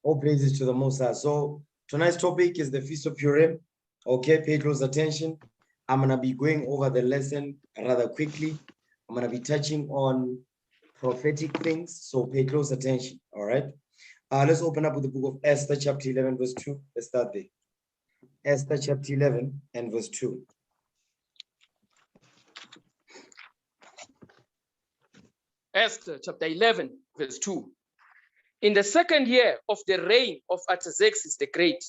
All praises to the Most High. So tonight's topic is the Feast of Purim. Okay, pay close attention. I'm going to be going over the lesson rather quickly. I'm going to be touching on prophetic things, so pay close attention, all right? Let's open up with the book of Esther, chapter 11, verse 2. Let's start there. Esther, chapter 11, and verse 2. Esther, chapter 11, verse 2. In the second year of the reign of Artaxerxes the Great,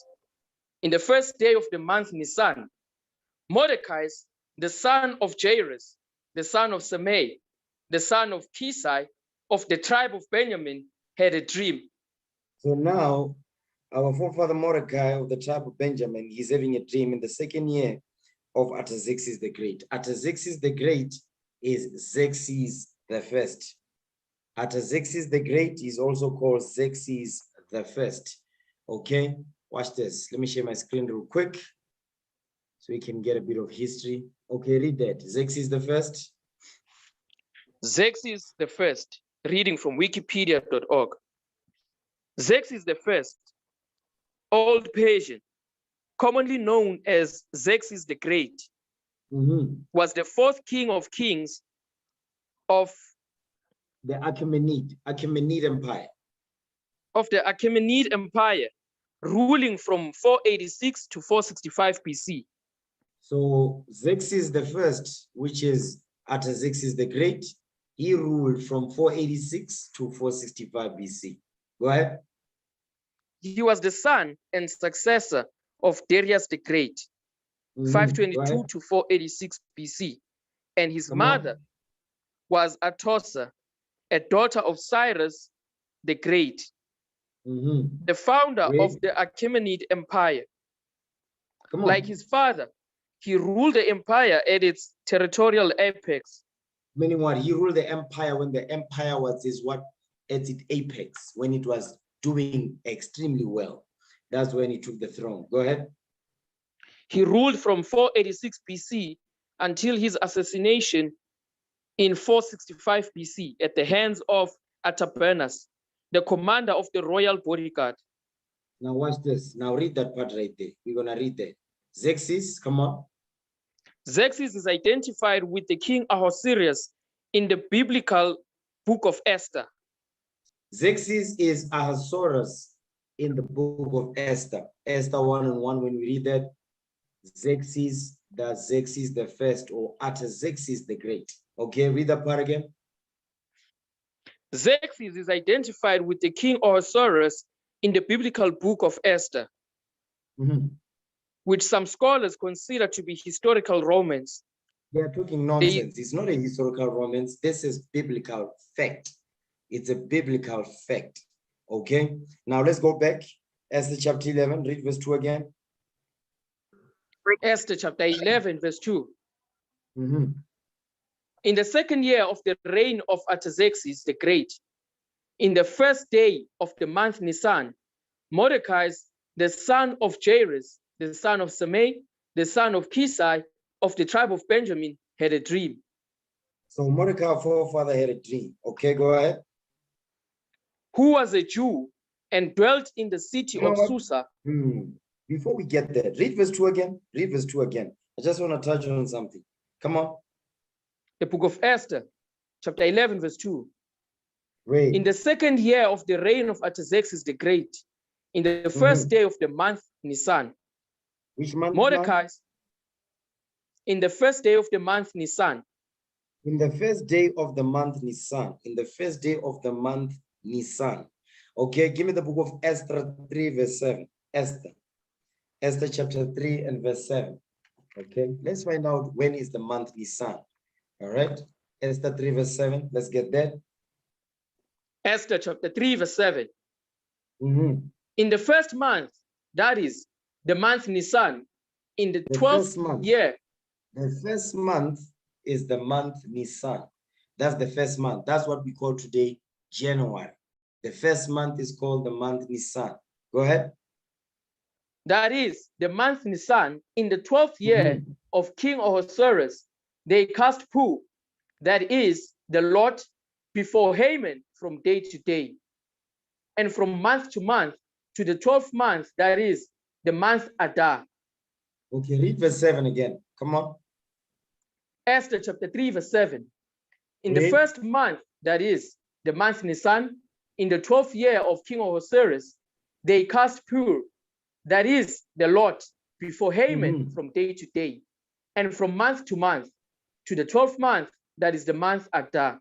in the first day of the month Nisan, Mordecai, the son of Jairus, the son of Semei, the son of Kisai, of the tribe of Benjamin, had a dream. So now, our forefather Mordecai of the tribe of Benjamin, he's having a dream in the second year of Artaxerxes the Great. Artaxerxes the Great is Xerxes the First. Artaxerxes the Great is also called Xerxes the First. Okay, watch this. Let me share my screen real quick so we can get a bit of history. Okay, read that. Xerxes the First. Xerxes the First, reading from wikipedia.org. Xerxes the First, Old Persian, commonly known as Xerxes the Great, was the fourth king of kings of the Achaemenid Empire. Of the Achaemenid Empire, ruling from 486 to 465 BC. So Xerxes the First, which is Artaxerxes the Great, he ruled from 486 to 465 BC. Go ahead. He was the son and successor of Darius the Great, 522 to 486 BC. And his mother was Atossa, a daughter of Cyrus the Great, the founder of the Achaemenid Empire. Like his father, he ruled the empire at its territorial apex. Meaning what? He ruled the empire when the empire was at its apex, when it was doing extremely well. That's when he took the throne. Go ahead. He ruled from 486 BC until his assassination in 465 BC at the hands of Artabanus, the commander of the royal bodyguard. Now watch this. Now read that part right there. We're going to read that. Xerxes, come on. Xerxes is identified with the king Ahasuerus in the biblical book of Esther. Xerxes is Ahasuerus in the book of Esther. Esther 1:1, when we read that, Xerxes, that's Xerxes the First, or Artaxerxes the Great. Okay, read that part again. Xerxes is identified with the king Ahasuerus in the biblical book of Esther, which some scholars consider to be historical romance. They are talking nonsense. It's not a historical romance. This is biblical fact. It's a biblical fact. Okay, now let's go back. Esther chapter 11, read verse 2 again. Esther chapter 11, verse 2. In the second year of the reign of Artaxerxes the Great, in the first day of the month Nisan, Mordecai, the son of Jairus, the son of Semei, the son of Kisai, of the tribe of Benjamin, had a dream. So Mordecai, our forefather, had a dream. Okay, go ahead. Who was a Jew and dwelt in the city of Susa. Before we get there, read verse 2 again. Read verse 2 again. I just want to touch on something. Come on. The book of Esther, chapter 11, verse 2. Read. In the second year of the reign of Artaxerxes the Great, in the first day of the month Nisan. Which month? Mordecai. In the first day of the month Nisan. In the first day of the month Nisan. In the first day of the month Nisan. Okay, give me the book of Esther 3, verse 7. Esther. Esther chapter 3 and verse 7. Okay, let's find out when is the month Nisan. All right, Esther 3, verse 7. Let's get that. Esther chapter 3, verse 7. In the first month, that is the month Nisan, in the 12th year. The first month is the month Nisan. That's the first month. That's what we call today January. The first month is called the month Nisan. Go ahead. That is the month Nisan, in the 12th year of King Ahasuerus. They cast Pu, that is the lot, before Haman from day to day, and from month to month to the 12th month, that is the month Adar. Okay, read verse 7 again. Come on. Esther chapter 3, verse 7. In the Read. first month, that is the month Nisan, in the 12th year of King Ahasuerus, they cast Pur, that is the lot, before Haman from day to day, and from month to month, to the 12th month, that is the month Adar.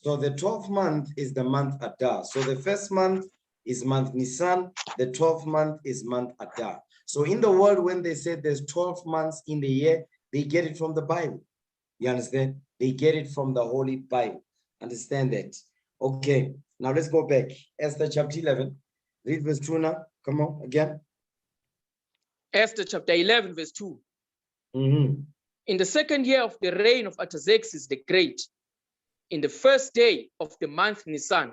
So the 12th month is the month Adar. So the first month is month Nisan. The 12th month is month Adar. So in the world, when they say there's 12 months in the year, they get it from the Bible. You understand? They get it from the Holy Bible. Understand that? Okay, now let's go back. Esther chapter 11. Read verse 2 now. Come on, again. Esther chapter 11, verse 2. In the second year of the reign of Artaxerxes the Great, in the first day of the month Nisan,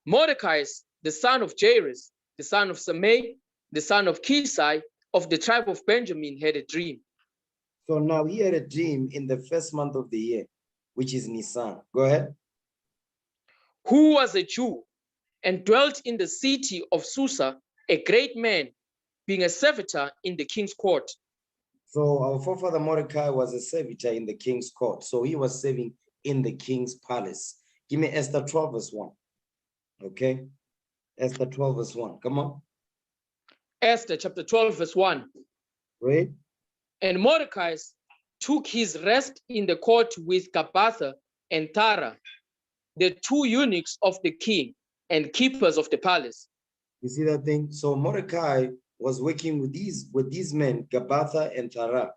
Mordecai, the son of Jairus, the son of Samei, the son of Kisai, of the tribe of Benjamin, had a dream. So now he had a dream in the first month of the year, which is Nisan. Go ahead. Who was a Jew and dwelt in the city of Susa, a great man, being a servitor in the king's court. So our forefather Mordecai was a servitor in the king's court. So he was serving in the king's palace. Give me Esther 12 verse 1. Okay. Esther 12 verse 1. Come on. Esther chapter 12 verse 1. Read. And Mordecai took his rest in the court with Gabbatha and Tara, the two eunuchs of the king and keepers of the palace. You see that thing? So Mordecai was working with these men, Gabbatha and Tara,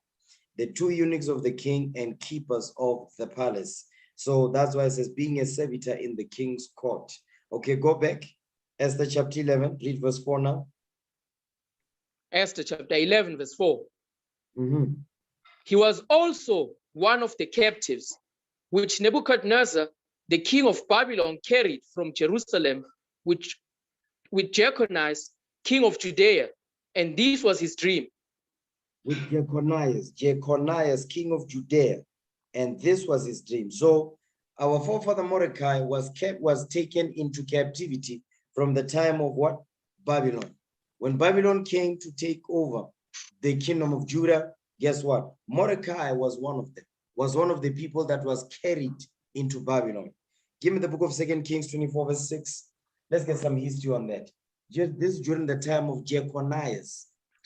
the two eunuchs of the king and keepers of the palace. So that's why it says being a servitor in the king's court. Okay, go back. Esther chapter 11, read verse 4 now. Esther chapter 11, verse 4. He was also one of the captives, which Nebuchadnezzar, the king of Babylon, carried from Jerusalem, with Jeconiah, king of Judea, and this was his dream. With Jeconiah, king of Judea, and this was his dream. So our forefather Mordecai was taken into captivity from the time of what? Babylon. When Babylon came to take over the kingdom of Judah, guess what? Mordecai was one of them, was one of the people that was carried into Babylon. Give me the book of 2 Kings 24 verse 6. Let's get some history on that. Just this during the time of Jeconiah.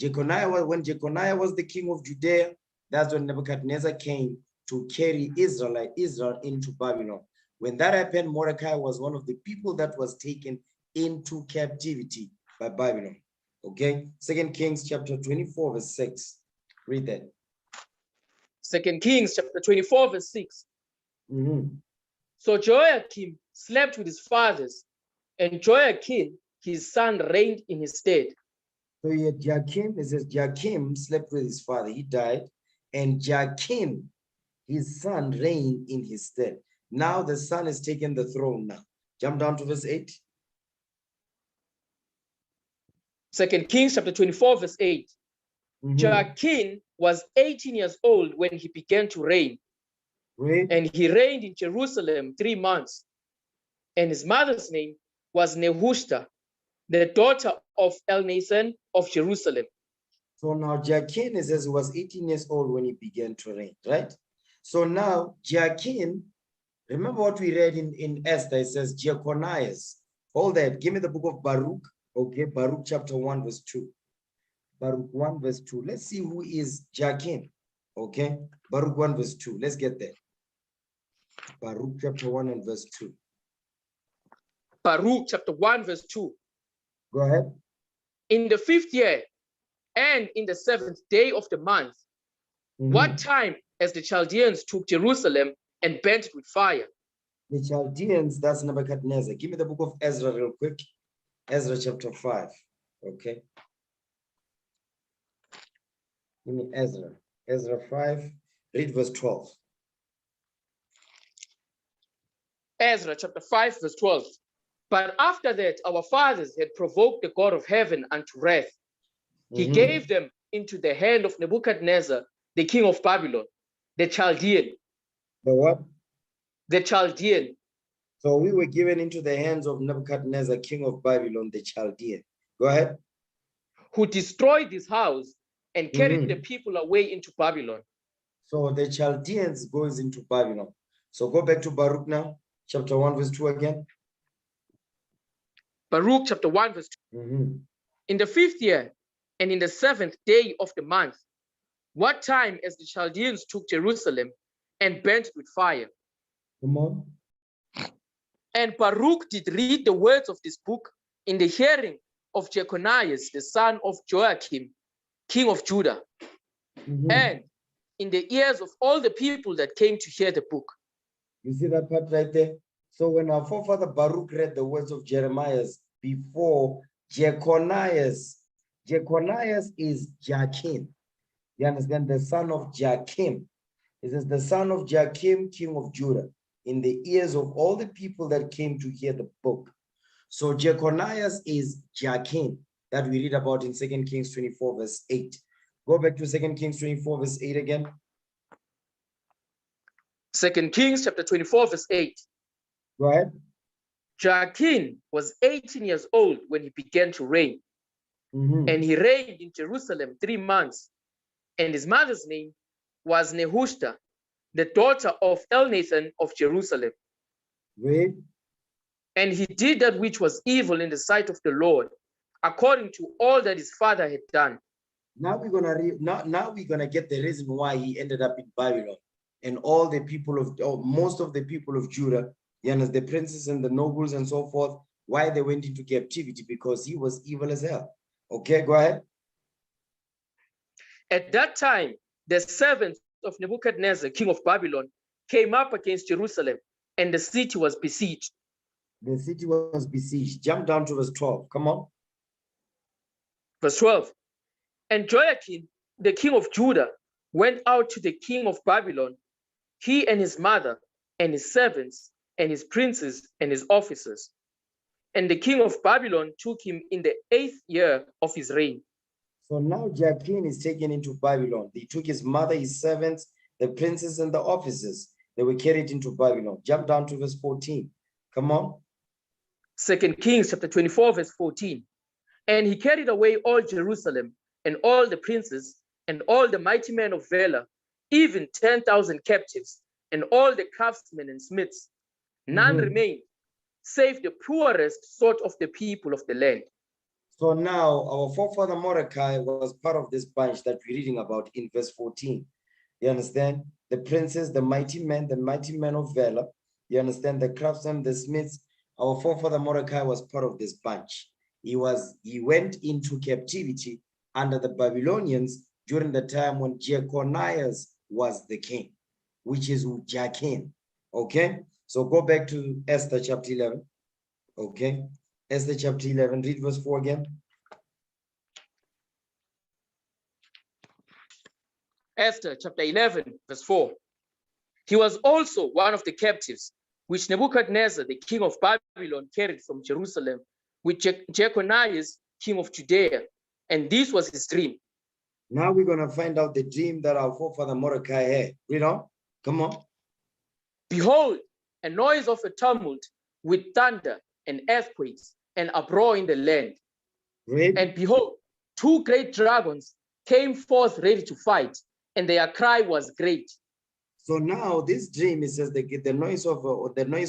When Jeconiah was the king of Judea, that's when Nebuchadnezzar came to carry Israel into Babylon. When that happened, Mordecai was one of the people that was taken into captivity by Babylon. Okay, 2 Kings chapter 24 verse 6. Read that. 2 Kings chapter 24 verse 6. So Joachim slept with his fathers, and Joachim, his son, reigned in his stead. So here Joachim, it says Joachim slept with his father, he died, and Joachim, his son, reigned in his stead. Now the son has taken the throne now. Jump down to verse 8. 2 Kings chapter 24 verse 8. Joachim was 18 years old when he began to reign. And he reigned in Jerusalem 3 months. And his mother's name was Nehushta, the daughter of Elnathan of Jerusalem. So now Joachim, it says he was 18 years old when he began to reign, right? So now Joachim, remember what we read in Esther, it says Jeconiah. Hold that, give me the book of Baruch, okay, Baruch chapter 1 verse 2. Baruch 1 verse 2. Let's see who is Joachim, okay? Baruch 1 verse 2, let's get there. Baruch chapter 1 and verse 2. Baruch chapter 1 verse 2. Go ahead. In the 5th year, and in the 7th day of the month, what time as the Chaldeans took Jerusalem and burnt it with fire? The Chaldeans, that's Nebuchadnezzar. Give me the book of Ezra real quick. Ezra chapter 5, okay? Give me Ezra. Ezra 5, read verse 12. Ezra chapter 5 verse 12. But after that, our fathers had provoked the God of heaven unto wrath. He gave them into the hand of Nebuchadnezzar, the king of Babylon, the Chaldean. The what? The Chaldean. So we were given into the hands of Nebuchadnezzar, king of Babylon, the Chaldean. Go ahead. Who destroyed this house and carried the people away into Babylon. So the Chaldeans goes into Babylon. So go back to Baruch now, chapter 1, verse 2 again. Baruch chapter 1, verse 2. In the 5th year, and in the 7th day of the month, what time as the Chaldeans took Jerusalem and burnt it with fire. Come on. And Baruch did read the words of this book in the hearing of Jeconias, the son of Joachim, king of Judah, and in the ears of all the people that came to hear the book. You see that part right there? So when our forefather Baruch read the words of Jeremiah before Jeconias, Jeconias is Joachim. You understand? The son of Joachim. It says the son of Joachim, king of Judah, in the ears of all the people that came to hear the book. So Jeconias is Joachim that we read about in 2 Kings 24, verse 8. Go back to 2 Kings 24, verse 8 again. 2 Kings chapter 24, verse 8. Go ahead. Joachim was 18 years old when he began to reign. And he reigned in Jerusalem 3 months. And his mother's name was Nehushta, the daughter of Elnathan of Jerusalem. Read. And he did that which was evil in the sight of the Lord, according to all that his father had done. Now we're gonna read. Now we're gonna get the reason why he ended up in Babylon, and all the people of, or most of the people of Judah, the princes and the nobles and so forth, why they went into captivity, because he was evil as hell. Okay, go ahead. At that time, the servants of Nebuchadnezzar, king of Babylon, came up against Jerusalem, and the city was besieged. The city was besieged. Jump down to verse 12. Come on. Verse 12. And Joachim, the king of Judah, went out to the king of Babylon, he and his mother, and his servants, and his princes, and his officers. And the king of Babylon took him in the 8th year of his reign. So now Joachim is taken into Babylon. They took his mother, his servants, the princes, and the officers. They were carried into Babylon. Jump down to verse 14. Come on. 2 Kings chapter 24, verse 14. And he carried away all Jerusalem, and all the princes, and all the mighty men of valor, even 10,000 captives, and all the craftsmen and smiths. None remained, save the poorest sort of the people of the land. So now our forefather Mordecai was part of this bunch that we're reading about in verse 14. You understand? The princes, the mighty men of valor. You understand? The craftsmen, the smiths. Our forefather Mordecai was part of this bunch. He went into captivity under the Babylonians during the time when Jeconias was the king, which is Joachim. Okay, so go back to Esther chapter 11. Okay, Esther chapter 11, read verse 4 again. Esther chapter 11, verse 4. He was also one of the captives which Nebuchadnezzar, the king of Babylon, carried from Jerusalem with Jeconias, king of Judea. And this was his dream. Now we're going to find out the dream that our forefather Mordecai had. Read on. Come on. Behold, a noise of a tumult with thunder and earthquakes and uproar in the land. Read. And behold, 2 great dragons came forth ready to fight, and their cry was great. So now this dream, it says the noise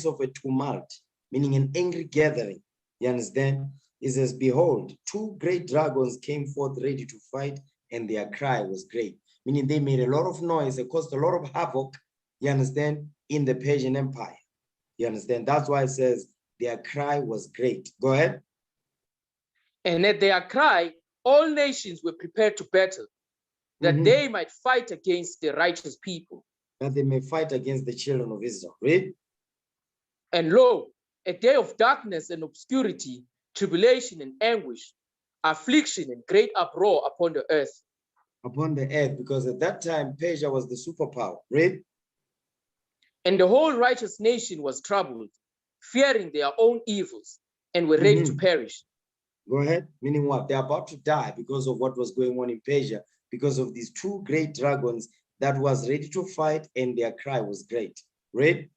of a tumult, meaning an angry gathering. You understand? It says, behold, 2 great dragons came forth ready to fight, and their cry was great. Meaning they made a lot of noise, it caused a lot of havoc, you understand, in the Persian Empire. You understand? That's why it says their cry was great. Go ahead. And at their cry, all nations were prepared to battle, that they might fight against the righteous people. That they may fight against the children of Israel. Read. And lo, a day of darkness and obscurity, tribulation and anguish, affliction and great uproar upon the earth. Upon the earth, because at that time Persia was the superpower. Read. And the whole righteous nation was troubled, fearing their own evils, and were ready to perish. Go ahead. Meaning what? They're about to die because of what was going on in Persia, because of these 2 great dragons that was ready to fight, and their cry was great. Read.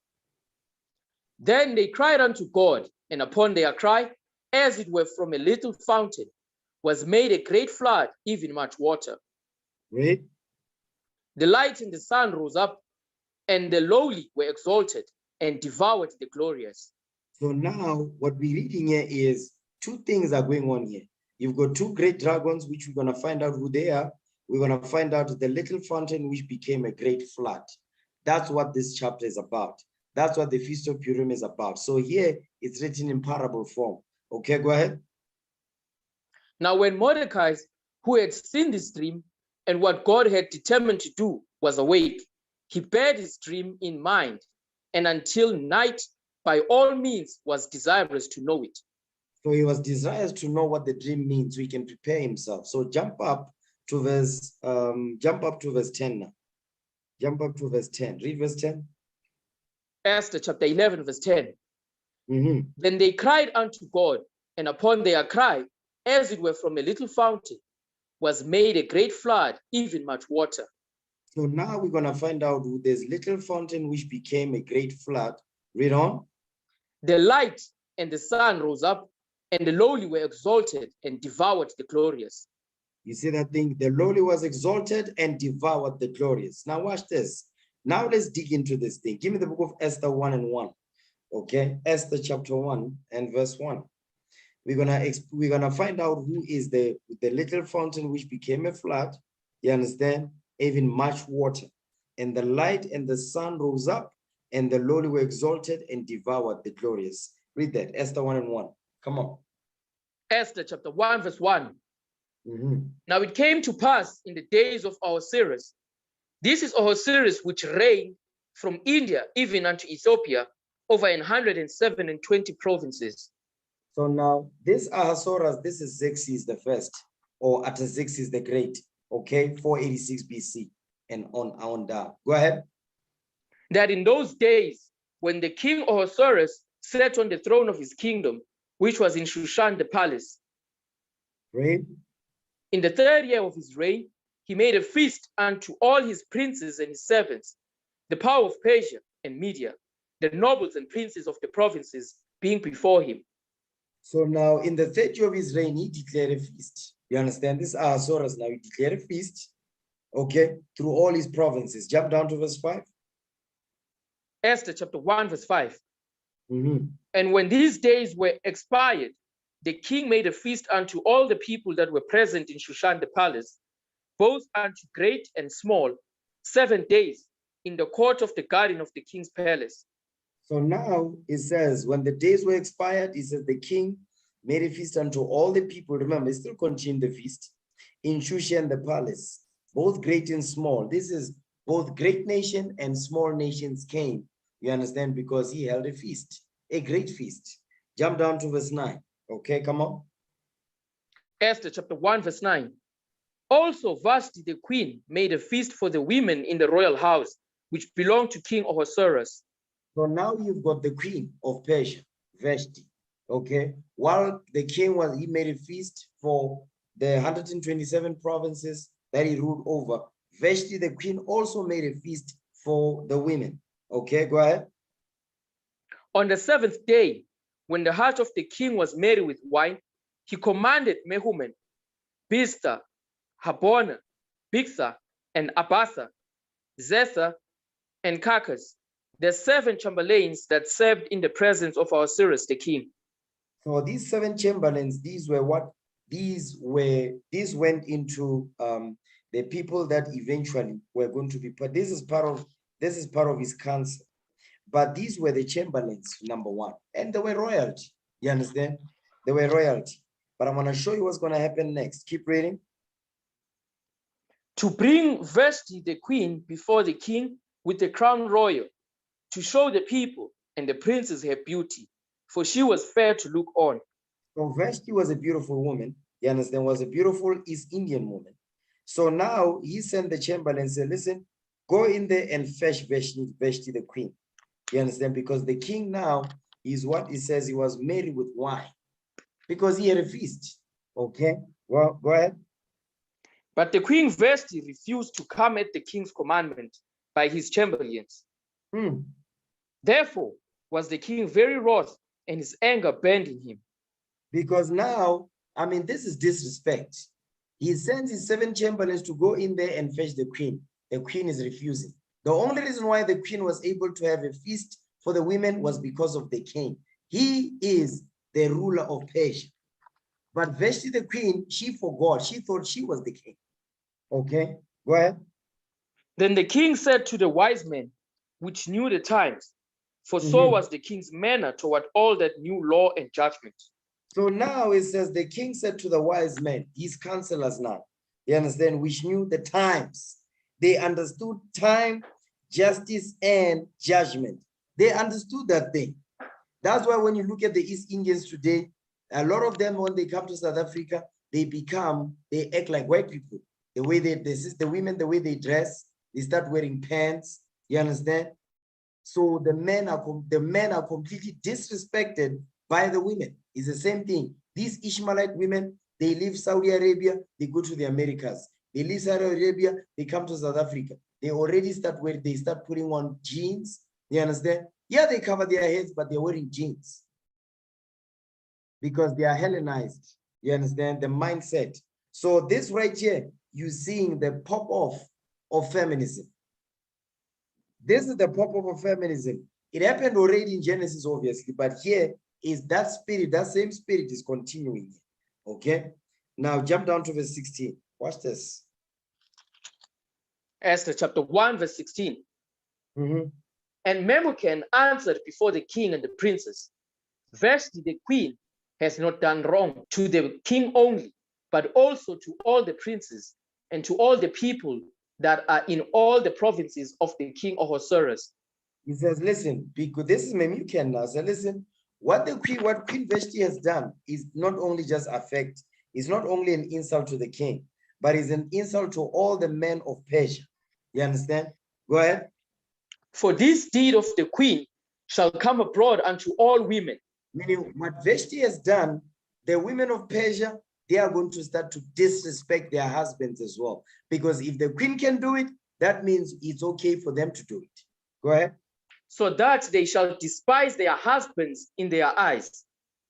Then they cried unto God, and upon their cry, as it were from a little fountain, was made a great flood, even much water. Read. The light and the sun rose up, and the lowly were exalted and devoured the glorious. So now what we're reading here is two things are going on here. You've got two great dragons, which we're going to find out who they are. We're going to find out the little fountain, which became a great flood. That's what this chapter is about. That's what the Feast of Purim is about. So here it's written in parable form. Okay, go ahead. Now when Mordecai, who had seen this dream and what God had determined to do, was awake, he bear his dream in mind, and until night, by all means, was desirous to know it. So he was desirous to know what the dream means so he can prepare himself. So jump up to verse 10 now. Jump up to verse 10. Read verse 10. Esther chapter 11, verse 10. Mm-hmm. Then they cried unto God, and upon their cry, as it were from a little fountain, was made a great flood, even much water. So now we're going to find out who this little fountain which became a great flood. Read on. The light and the sun rose up, and the lowly were exalted and devoured the glorious. You see that thing? The lowly was exalted and devoured the glorious. Now watch this. Now let's dig into this thing. Give me the book of Esther 1 and 1. Okay, Esther chapter 1 and verse 1. We're gonna find out who is the little fountain which became a flood. You understand? Even much water. And the light and the sun rose up, and the lowly were exalted and devoured the glorious. Read that, Esther 1 and 1. Come on. Esther chapter 1, verse 1. Mm-hmm. Now it came to pass in the days of Ahasuerus. This is Ahasuerus which reigned from India even unto Ethiopia over 127 provinces. So now this Ahasuerus, this is Xerxes the first, or Artaxerxes the Great. Okay, 486 BC and on down. Go ahead. That in those days, when the king Ahasuerus sat on the throne of his kingdom, which was in Shushan the palace. Right. In the 3rd year of his reign, he made a feast unto all his princes and his servants, the power of Persia and Media, the nobles and princes of the provinces being before him. So now in the 3rd year of his reign, he declared a feast. You understand? This Ahasuerus now, he declared a feast, okay, through all his provinces. Jump down to verse 5. Esther chapter 1, verse 5. Mm-hmm. And when these days were expired, the king made a feast unto all the people that were present in Shushan the palace, both unto great and small, 7 days in the court of the garden of the king's palace. So now it says, when the days were expired, it says the king made a feast unto all the people. Remember, he still continued the feast in Shushan the palace, both great and small. This is both great nation and small nations came. You understand? Because he held a feast, a great feast. Jump down to verse 9. Okay, come on. Esther chapter 1, verse 9. Also Vashti the queen made a feast for the women in the royal house, which belonged to King Ahasuerus. So now you've got the queen of Persia, Vashti. Okay, while the king he made a feast for the 127 provinces that he ruled over. Vashti the queen also made a feast for the women. Okay, go ahead. On the 7th day, when the heart of the king was merry with wine, he commanded Mehuman, Biztha, Habona, Bigtha, and Abatha, Zetha, and Carcass, the 7 chamberlains that served in the presence of Ahasuerus the king. So these 7 chamberlains, these went into the people that eventually were going to be put. This is part of his council. But these were the chamberlains, number 1, and they were royalty. You understand? They were royalty. But I'm going to show you what's going to happen next. Keep reading. To bring Vashti the queen before the king with the crown royal, to show the people and the princes her beauty, for she was fair to look on. So Vashti was a beautiful woman. You understand? Was a beautiful East Indian woman. So now he sent the chamberlain and said, listen, go in there and fetch Vashti the queen. You understand? Because the king now is what he says, he was merry with wine because he had a feast. Okay, well, go ahead. But the queen Vashti refused to come at the king's commandment by his chamberlains. Therefore, was the king very wroth, and his anger burned in him. Because now, I mean, this is disrespect. He sends his 7 chamberlains to go in there and fetch the queen. The queen is refusing. The only reason why the queen was able to have a feast for the women was because of the king. He is the ruler of Persia. But Vashti the queen, she forgot. She thought she was the king. Okay, go ahead. Then the king said to the wise men, which knew the times, for so was the king's manner toward all that knew law and judgment. So now it says the king said to the wise men, his counselors now, you understand, which knew the times. They understood time, justice, and judgment. They understood that thing. That's why when you look at the East Indians today, a lot of them, when they come to South Africa, they act like white people. The way the women, the way they dress, they start wearing pants, you understand? So the men are completely disrespected by the women. It's the same thing. These Ishmaelite women, they leave Saudi Arabia, they go to the Americas. They leave Saudi Arabia, they come to South Africa. They already start putting on jeans. You understand? Yeah, they cover their heads, but they're wearing jeans because they are Hellenized. You understand the mindset? So this right here, you're seeing the pop-off of feminism. This is the pop-off of feminism. It happened already in Genesis, obviously, but here is that spirit, that same spirit is continuing. Okay? Now jump down to verse 16. Watch this. Esther chapter 1, verse 16. And Memucan answered before the king and the princes, Vashti the queen has not done wrong to the king only, but also to all the princes and to all the people that are in all the provinces of the king Ahasuerus. He says, listen, because this is Memucan now. So listen, what Queen Vashti has done is not only just it's not only an insult to the king, but it's an insult to all the men of Persia. You understand? Go ahead. For this deed of the queen shall come abroad unto all women. Meaning what Vashti has done, the women of Persia, they are going to start to disrespect their husbands as well. Because if the queen can do it, that means it's okay for them to do it. Go ahead. So that they shall despise their husbands in their eyes.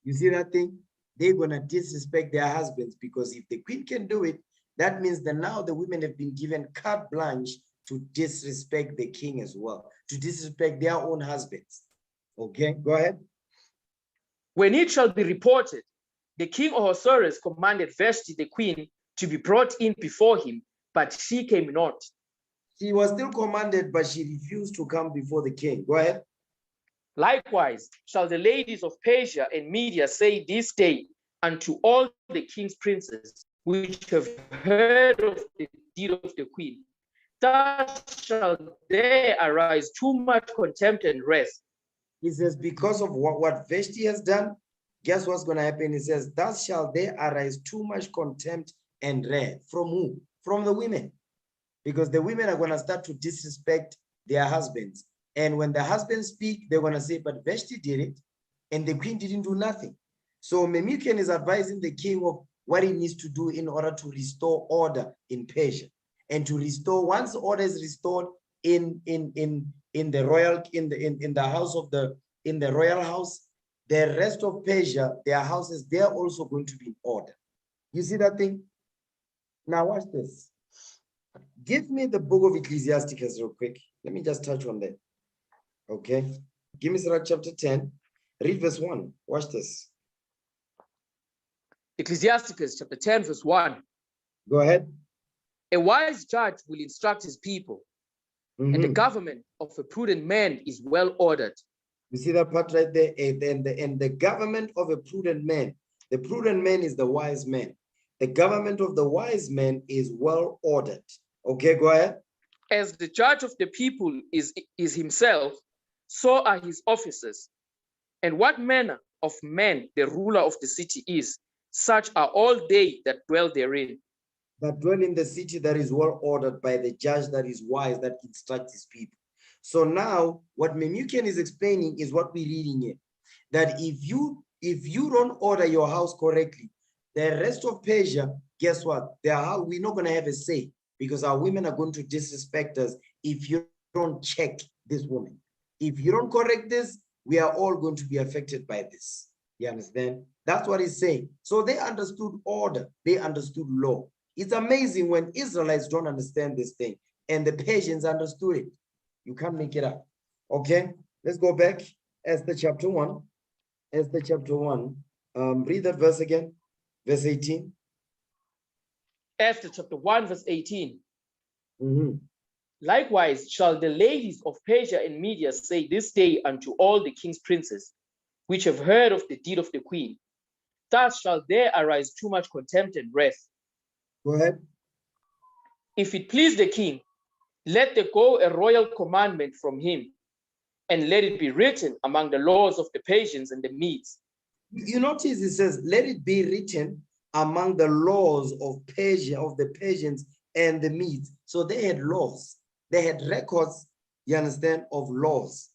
You see that thing? They're going to disrespect their husbands because if the queen can do it, that means that now the women have been given carte blanche to disrespect the king as well, to disrespect their own husbands. Okay, go ahead. When it shall be reported, the king Ahasuerus commanded Vashti the queen to be brought in before him, but she came not. She was still commanded, but she refused to come before the king. Go ahead. Likewise, shall the ladies of Persia and Media say this day unto all the king's princes, which have heard of the deed of the queen, thus shall there arise too much contempt and wrath. He says, because of what Vashti has done, guess what's going to happen? He says, thus shall there arise too much contempt and wrath. From who? From the women. Because the women are going to start to disrespect their husbands. And when the husbands speak, they're going to say, but Vashti did it, and the queen didn't do nothing. So Memucan is advising the king of what he needs to do in order to restore order in Persia. And to restore, once order is restored in the royal house, the rest of Persia, their houses, they're also going to be in order. You see that thing? Now watch this. Give me the book of Ecclesiasticus real quick. Let me just touch on that. Okay. Give me Sirach chapter 10. Read verse 1. Watch this. Ecclesiasticus chapter 10, verse 1. Go ahead. A wise judge will instruct his people, and the government of a prudent man is well ordered. You see that part right there? And the government of a prudent man, the prudent man is the wise man. The government of the wise man is well ordered. Okay, go ahead. As the judge of the people is himself, so are his officers. And what manner of man the ruler of the city is, such are all they that dwell therein. That dwell in the city that is well ordered by the judge that is wise, that instructs his people. So now what Memucan is explaining is what we're reading here. That if you don't order your house correctly, the rest of Persia, guess what? We're not going to have a say because our women are going to disrespect us if you don't check this woman. If you don't correct this, we are all going to be affected by this. You understand? That's what he's saying. So they understood order. They understood law. It's amazing when Israelites don't understand this thing and the Persians understood it. You can't make it up. Okay, let's go back. Esther chapter 1. Esther chapter 1. Read that verse again. Verse 18. Esther chapter 1, verse 18. Mm-hmm. Likewise shall the ladies of Persia and Media say this day unto all the king's princes, which have heard of the deed of the queen, thus shall there arise too much contempt and wrath. Go ahead. If it please the king, let there go a royal commandment from him, and let it be written among the laws of the Persians and the Medes. You notice it says, let it be written among the laws of Persia, of the Persians and the Medes. So they had laws. They had records, you understand, of laws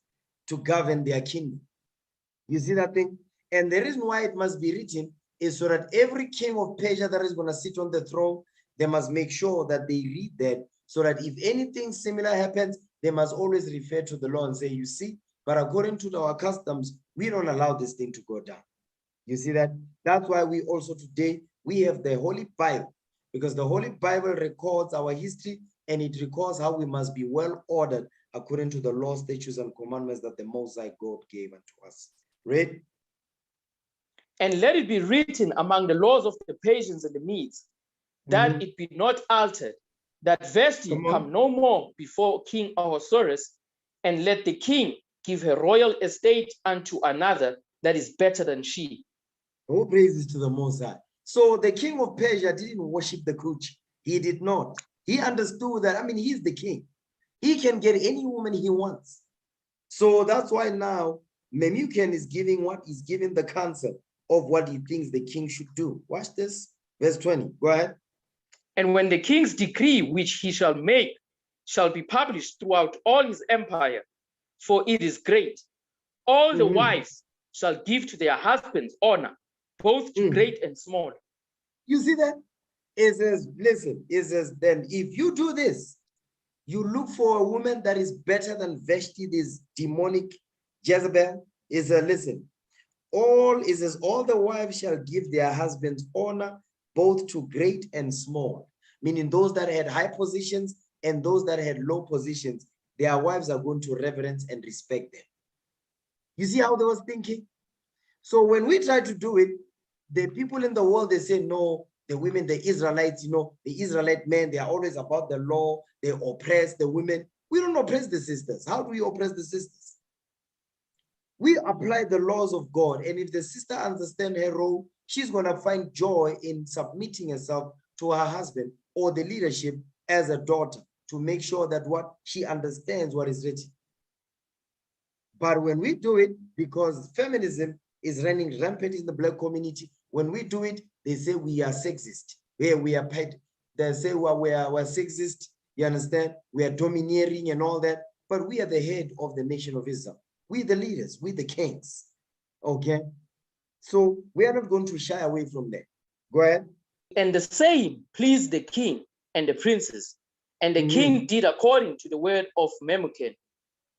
to govern their kingdom. You see that thing? And the reason why it must be written is so that every king of Persia that is going to sit on the throne, they must make sure that they read that, so that if anything similar happens, they must always refer to the law and say, you see, but according to our customs, we don't allow this thing to go down. You see that? That's why we also today, we have the Holy Bible, because the Holy Bible records our history and it records how we must be well ordered according to the law, statutes, and commandments that the Most High God gave unto us. Read. And let it be written among the laws of the Persians and the Medes, that it be not altered, that Vashti come no more before King Ahasuerus, and let the king give her royal estate unto another that is better than she. All praises to the Most High. So the king of Persia didn't worship the coochie. He did not. He understood that, I mean, he's the king. He can get any woman he wants. So that's why now Memucan is giving what? He's giving the counsel of what he thinks the king should do. Watch this. Verse 20. Go ahead. And when the king's decree which he shall make shall be published throughout all his empire, for it is great, all the wives shall give to their husbands honor, both to great and small. You see that? It says, listen, it says, then if you do this, you look for a woman that is better than Vashti, this demonic Jezebel. It says, listen, it says, all the wives shall give their husbands honor, both to great and small, meaning those that had high positions and those that had low positions, their wives are going to reverence and respect them. You see how they was thinking? So when we try to do it, the people in the world, they say, no, the women, the Israelites, you know, the Israelite men, they are always about the law. They oppress the women. We don't oppress the sisters. How do we oppress the sisters? We apply the laws of God. And if the sister understands her role, she's going to find joy in submitting herself to her husband or the leadership as a daughter to make sure that what she understands what is written. But when we do it, because feminism is running rampant in the Black community, when we do it, they say we are sexist. We are paid. They say we're sexist. You understand? We are domineering and all that. But we are the head of the nation of Israel. We the leaders, we the kings. Okay? So we are not going to shy away from that. Go ahead. And the same pleased the king and the princes. And the king did according to the word of Memucan.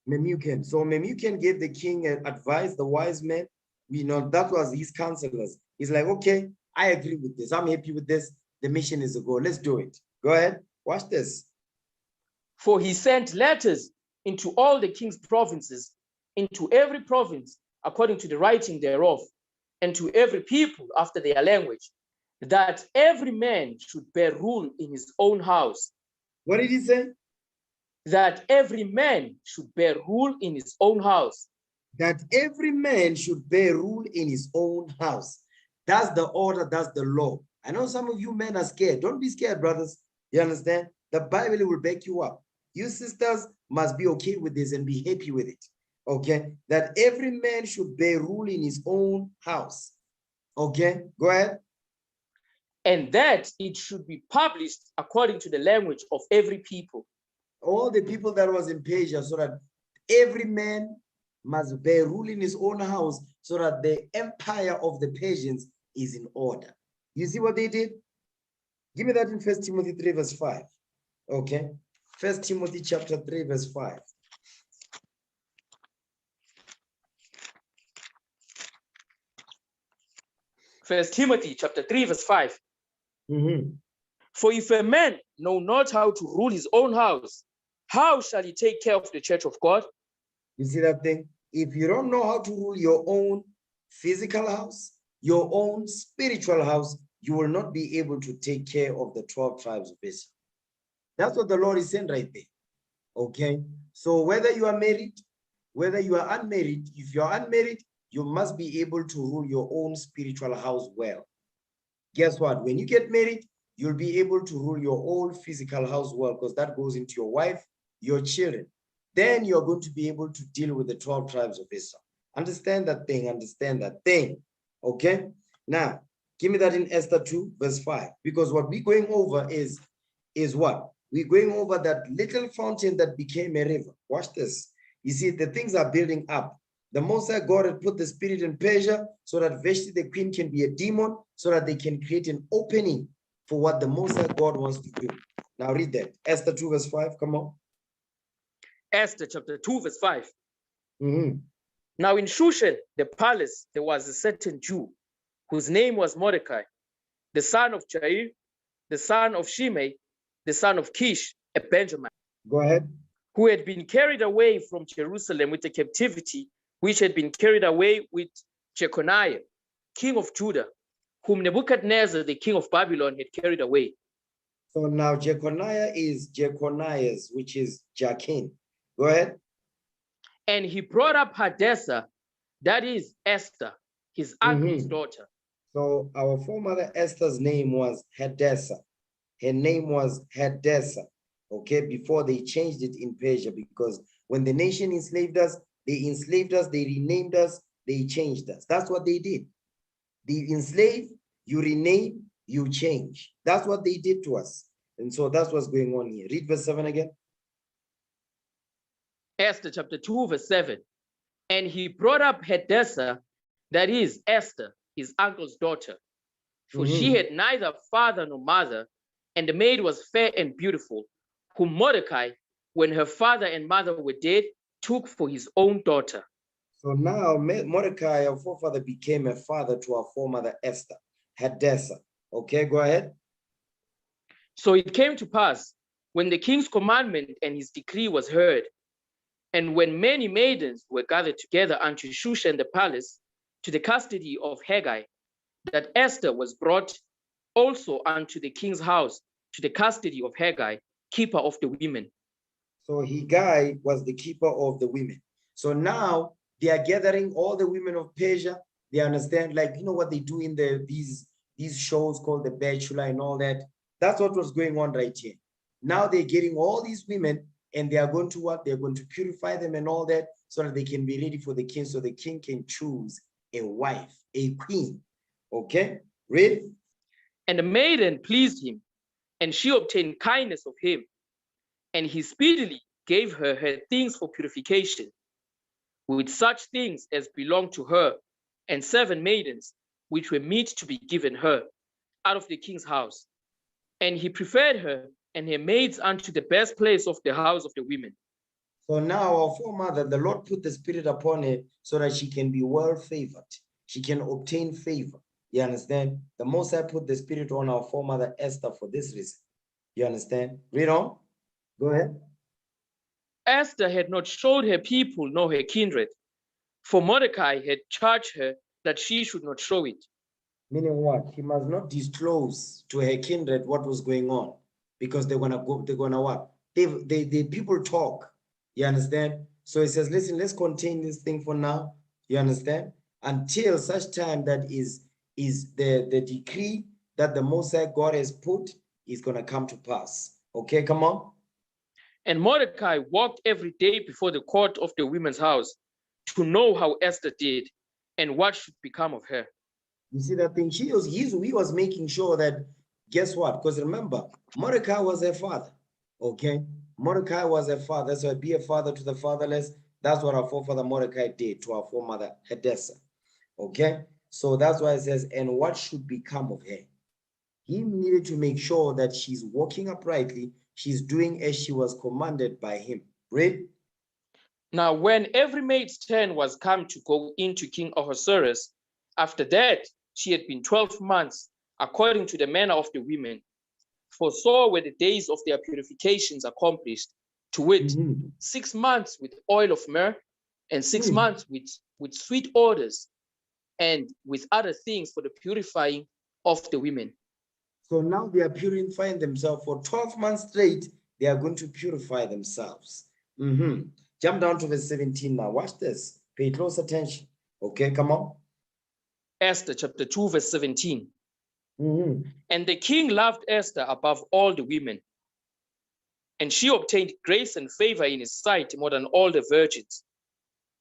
Memucan. So Memucan gave the king advice, the wise man. You know, that was his counselors. He's like, okay, I agree with this. I'm happy with this. The mission is a goal. Let's do it. Go ahead. Watch this. For he sent letters into all the king's provinces, into every province according to the writing thereof, and to every people after their language, that every man should bear rule in his own house. What did he say? That every man should bear rule in his own house. That every man should bear rule in his own house. That's the order, that's the law. I know some of you men are scared. Don't be scared, brothers. You understand? The Bible will back you up. You sisters must be okay with this and be happy with it. Okay? That every man should bear rule in his own house. Okay? Go ahead. And that it should be published according to the language of every people. All the people that was in Persia, so that every man must bear rule in his own house, so that the empire of the Persians is in order. You see what they did? Give me that in 1 Timothy 3 verse 5. Okay. 1 Timothy chapter 3 verse 5. First Timothy chapter 3, verse 5. Mhm. For if a man know not how to rule his own house, how shall he take care of the church of God? You see that thing? If you don't know how to rule your own physical house, your own spiritual house, you will not be able to take care of the 12 tribes of Israel. That's what the Lord is saying right there. Okay? So whether you are married, whether you are unmarried, if you're unmarried, you must be able to rule your own spiritual house well. Guess what? When you get married, you'll be able to rule your own physical house well, because that goes into your wife, your children. Then you're going to be able to deal with the 12 tribes of Israel. Understand that thing, understand that thing. Okay? Now, give me that in Esther 2, verse 5. Because what we're going over is what? We're going over that little fountain that became a river. Watch this. You see, the things are building up. The Most High God had put the spirit in Persia so that Vashti the queen can be a demon, so that they can create an opening for what the Most High God wants to do. Now read that. Esther 2 verse 5, come on. Esther chapter 2, verse 5. Mhm. Now in Shushan, the palace, there was a certain Jew whose name was Mordecai, the son of Jair, the son of Shimei, the son of Kish, a Benjamin, Go ahead. who had been carried away from Jerusalem with the captivity, which had been carried away with Jeconiah, king of Judah, whom Nebuchadnezzar, the king of Babylon, had carried away. So now Jeconiah is Jeconiah's, which is Jachin. Go ahead. And he brought up Hadassah, that is Esther, his uncle's daughter. So our foremother Esther's name was Hadassah. Her name was Hadassah, okay, before they changed it in Persia, because when the nation enslaved us, they renamed us, they changed us. That's what they did. They enslave, you rename, you change. That's what they did to us. And so that's what's going on here. Read verse 7 again. Esther chapter 2, verse 7. And he brought up Hadassah, that is Esther, his uncle's daughter, for she had neither father nor mother, and the maid was fair and beautiful, whom Mordecai, when her father and mother were dead, took for his own daughter. So now Mordecai, our forefather, became a father to our foremother Esther, Hadassah. Okay, go ahead. So it came to pass, when the king's commandment and his decree was heard, and when many maidens were gathered together unto Shushan the palace, to the custody of Haggai, that Esther was brought also unto the king's house, to the custody of Haggai, keeper of the women. So Haggai was the keeper of the women. So now they are gathering all the women of Persia. They understand, like, you know what they do in these shows called The Bachelor and all that. That's what was going on right here. Now they're getting all these women, and they are going to what? They're going to purify them and all that, so that they can be ready for the king, so the king can choose a wife, a queen. Okay, read. And the maiden pleased him, and she obtained kindness of him. And he speedily gave her things for purification, with such things as belonged to her, and 7 maidens, which were meet to be given her, out of the king's house. And he preferred her and her maids unto the best place of the house of the women. So now our foremother, the Lord put the spirit upon her so that she can be well favored. She can obtain favor. You understand? The Most High put the spirit on our foremother Esther for this reason. You understand? Read on. Go ahead. Esther had not showed her people nor her kindred, for Mordecai had charged her that she should not show it. Meaning what? She must not disclose to her kindred what was going on, because they're gonna what? The people talk. You understand? So he says, listen, let's contain this thing for now. You understand? Until such time that is the decree that the Most High God has put is gonna come to pass. Okay, come on. And Mordecai walked every day before the court of the women's house to know how Esther did and what should become of her. You see that thing? He was making sure that, guess what? Because remember, Mordecai was her father. Okay? Mordecai was her father. So be a father to the fatherless. That's what our forefather Mordecai did to our foremother Hadassah. Okay? So that's why it says, and what should become of her? He needed to make sure that she's walking uprightly. She's doing as she was commanded by him. Read. Now, when every maid's turn was come to go into King Ahasuerus, after that, she had been 12 months, according to the manner of the women. For so were the days of their purifications accomplished, to wit, 6 months with oil of myrrh, and 6 months with sweet odors, and with other things for the purifying of the women. So now they are purifying themselves for 12 months straight. They are going to purify themselves. Jump down to verse 17 now. Watch this. Pay close attention. Okay, come on. Esther chapter 2, verse 17. And the king loved Esther above all the women, and she obtained grace and favor in his sight more than all the virgins,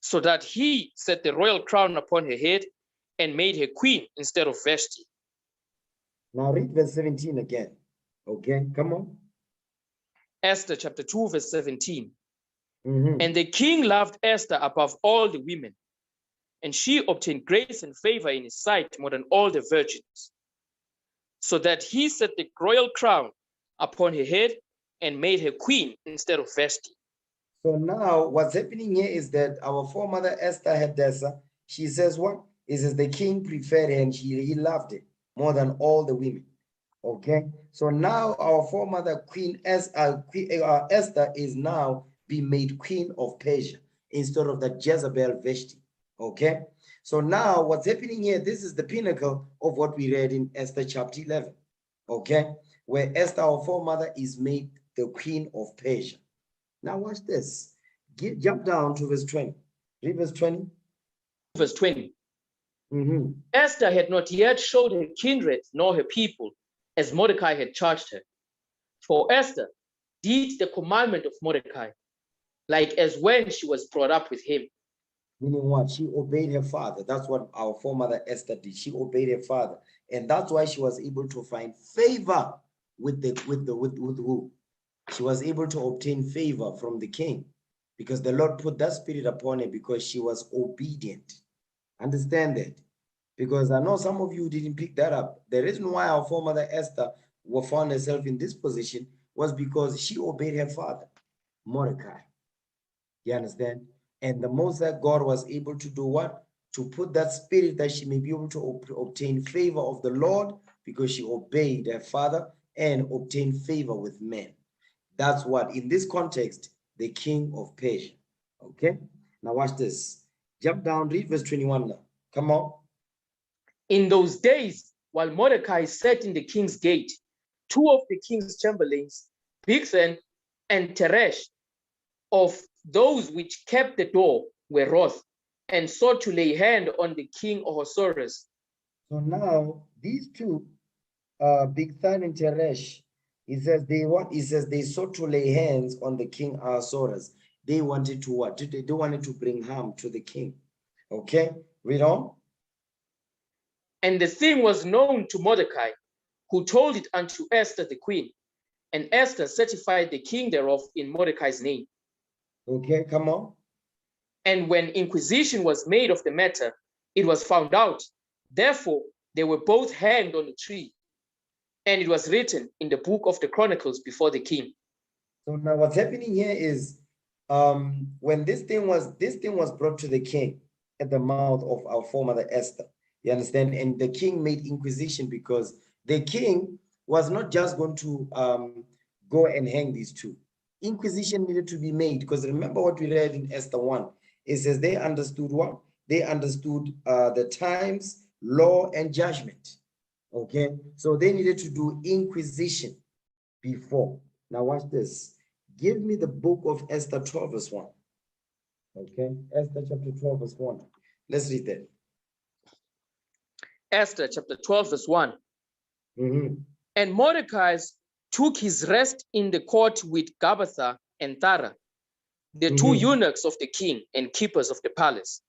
so that he set the royal crown upon her head and made her queen instead of Vashti. Now read verse 17 again. Okay, come on. Esther chapter 2, verse 17. And the king loved Esther above all the women, and she obtained grace and favor in his sight more than all the virgins, so that he set the royal crown upon her head and made her queen instead of Vashti. So now what's happening here is that our foremother Esther Hadassah, she says what? It says the king preferred her and he loved it more than all the women. Okay, so now our foremother Queen Esther is now being made queen of Persia instead of the Jezebel Vashti. Okay, so now what's happening here, this is the pinnacle of what we read in Esther chapter 11. Okay, where Esther, our foremother, is made the queen of Persia. Now watch this. Jump down to verse 20. Read verse 20. Verse 20. Esther had not yet showed her kindred nor her people, as Mordecai had charged her. For Esther did the commandment of Mordecai, like as when she was brought up with him. Meaning what? She obeyed her father. That's what our foremother Esther did. She obeyed her father. And that's why she was able to find favor with who? She was able to obtain favor from the king because the Lord put that spirit upon her because she was obedient. Understand that? Because I know some of you didn't pick that up. The reason why our foremother Esther found herself in this position was because she obeyed her father, Mordecai. You understand? And the most that God was able to do what? To put that spirit that she may be able to obtain favor of the Lord because she obeyed her father and obtained favor with men. That's what, in this context, the king of Persia. Okay? Now watch this. Jump down, read verse 21 now. Come on. In those days, while Mordecai sat in the king's gate, two of the king's chamberlains, Bigthan and Teresh, of those which kept the door, were wroth, and sought to lay hand on the king Ahasuerus. So now these two, Bigthan and Teresh, he says they what? He says they sought to lay hands on the king Ahasuerus. They wanted to what? They wanted to bring harm to the king. Okay, read on. And the thing was known to Mordecai, who told it unto Esther the queen, and Esther certified the king thereof in Mordecai's name. Okay, come on. And when inquisition was made of the matter, it was found out. Therefore, they were both hanged on a tree. And it was written in the book of the Chronicles before the king. So now what's happening here is when this thing was brought to the king at the mouth of our foremother Esther. You understand? And the king made inquisition because the king was not just going to go and hang these two. Inquisition needed to be made because remember what we read in Esther 1. It says they understood what? They understood the times, law, and judgment. Okay, so they needed to do inquisition before. Now watch this. Give me the book of Esther 12 verse 1. Okay, Esther chapter 12 verse 1. Let's read that. Esther chapter 12 verse 1. And Mordecai took his rest in the court with Gabbatha and Tara, the two eunuchs of the king and keepers of the palace.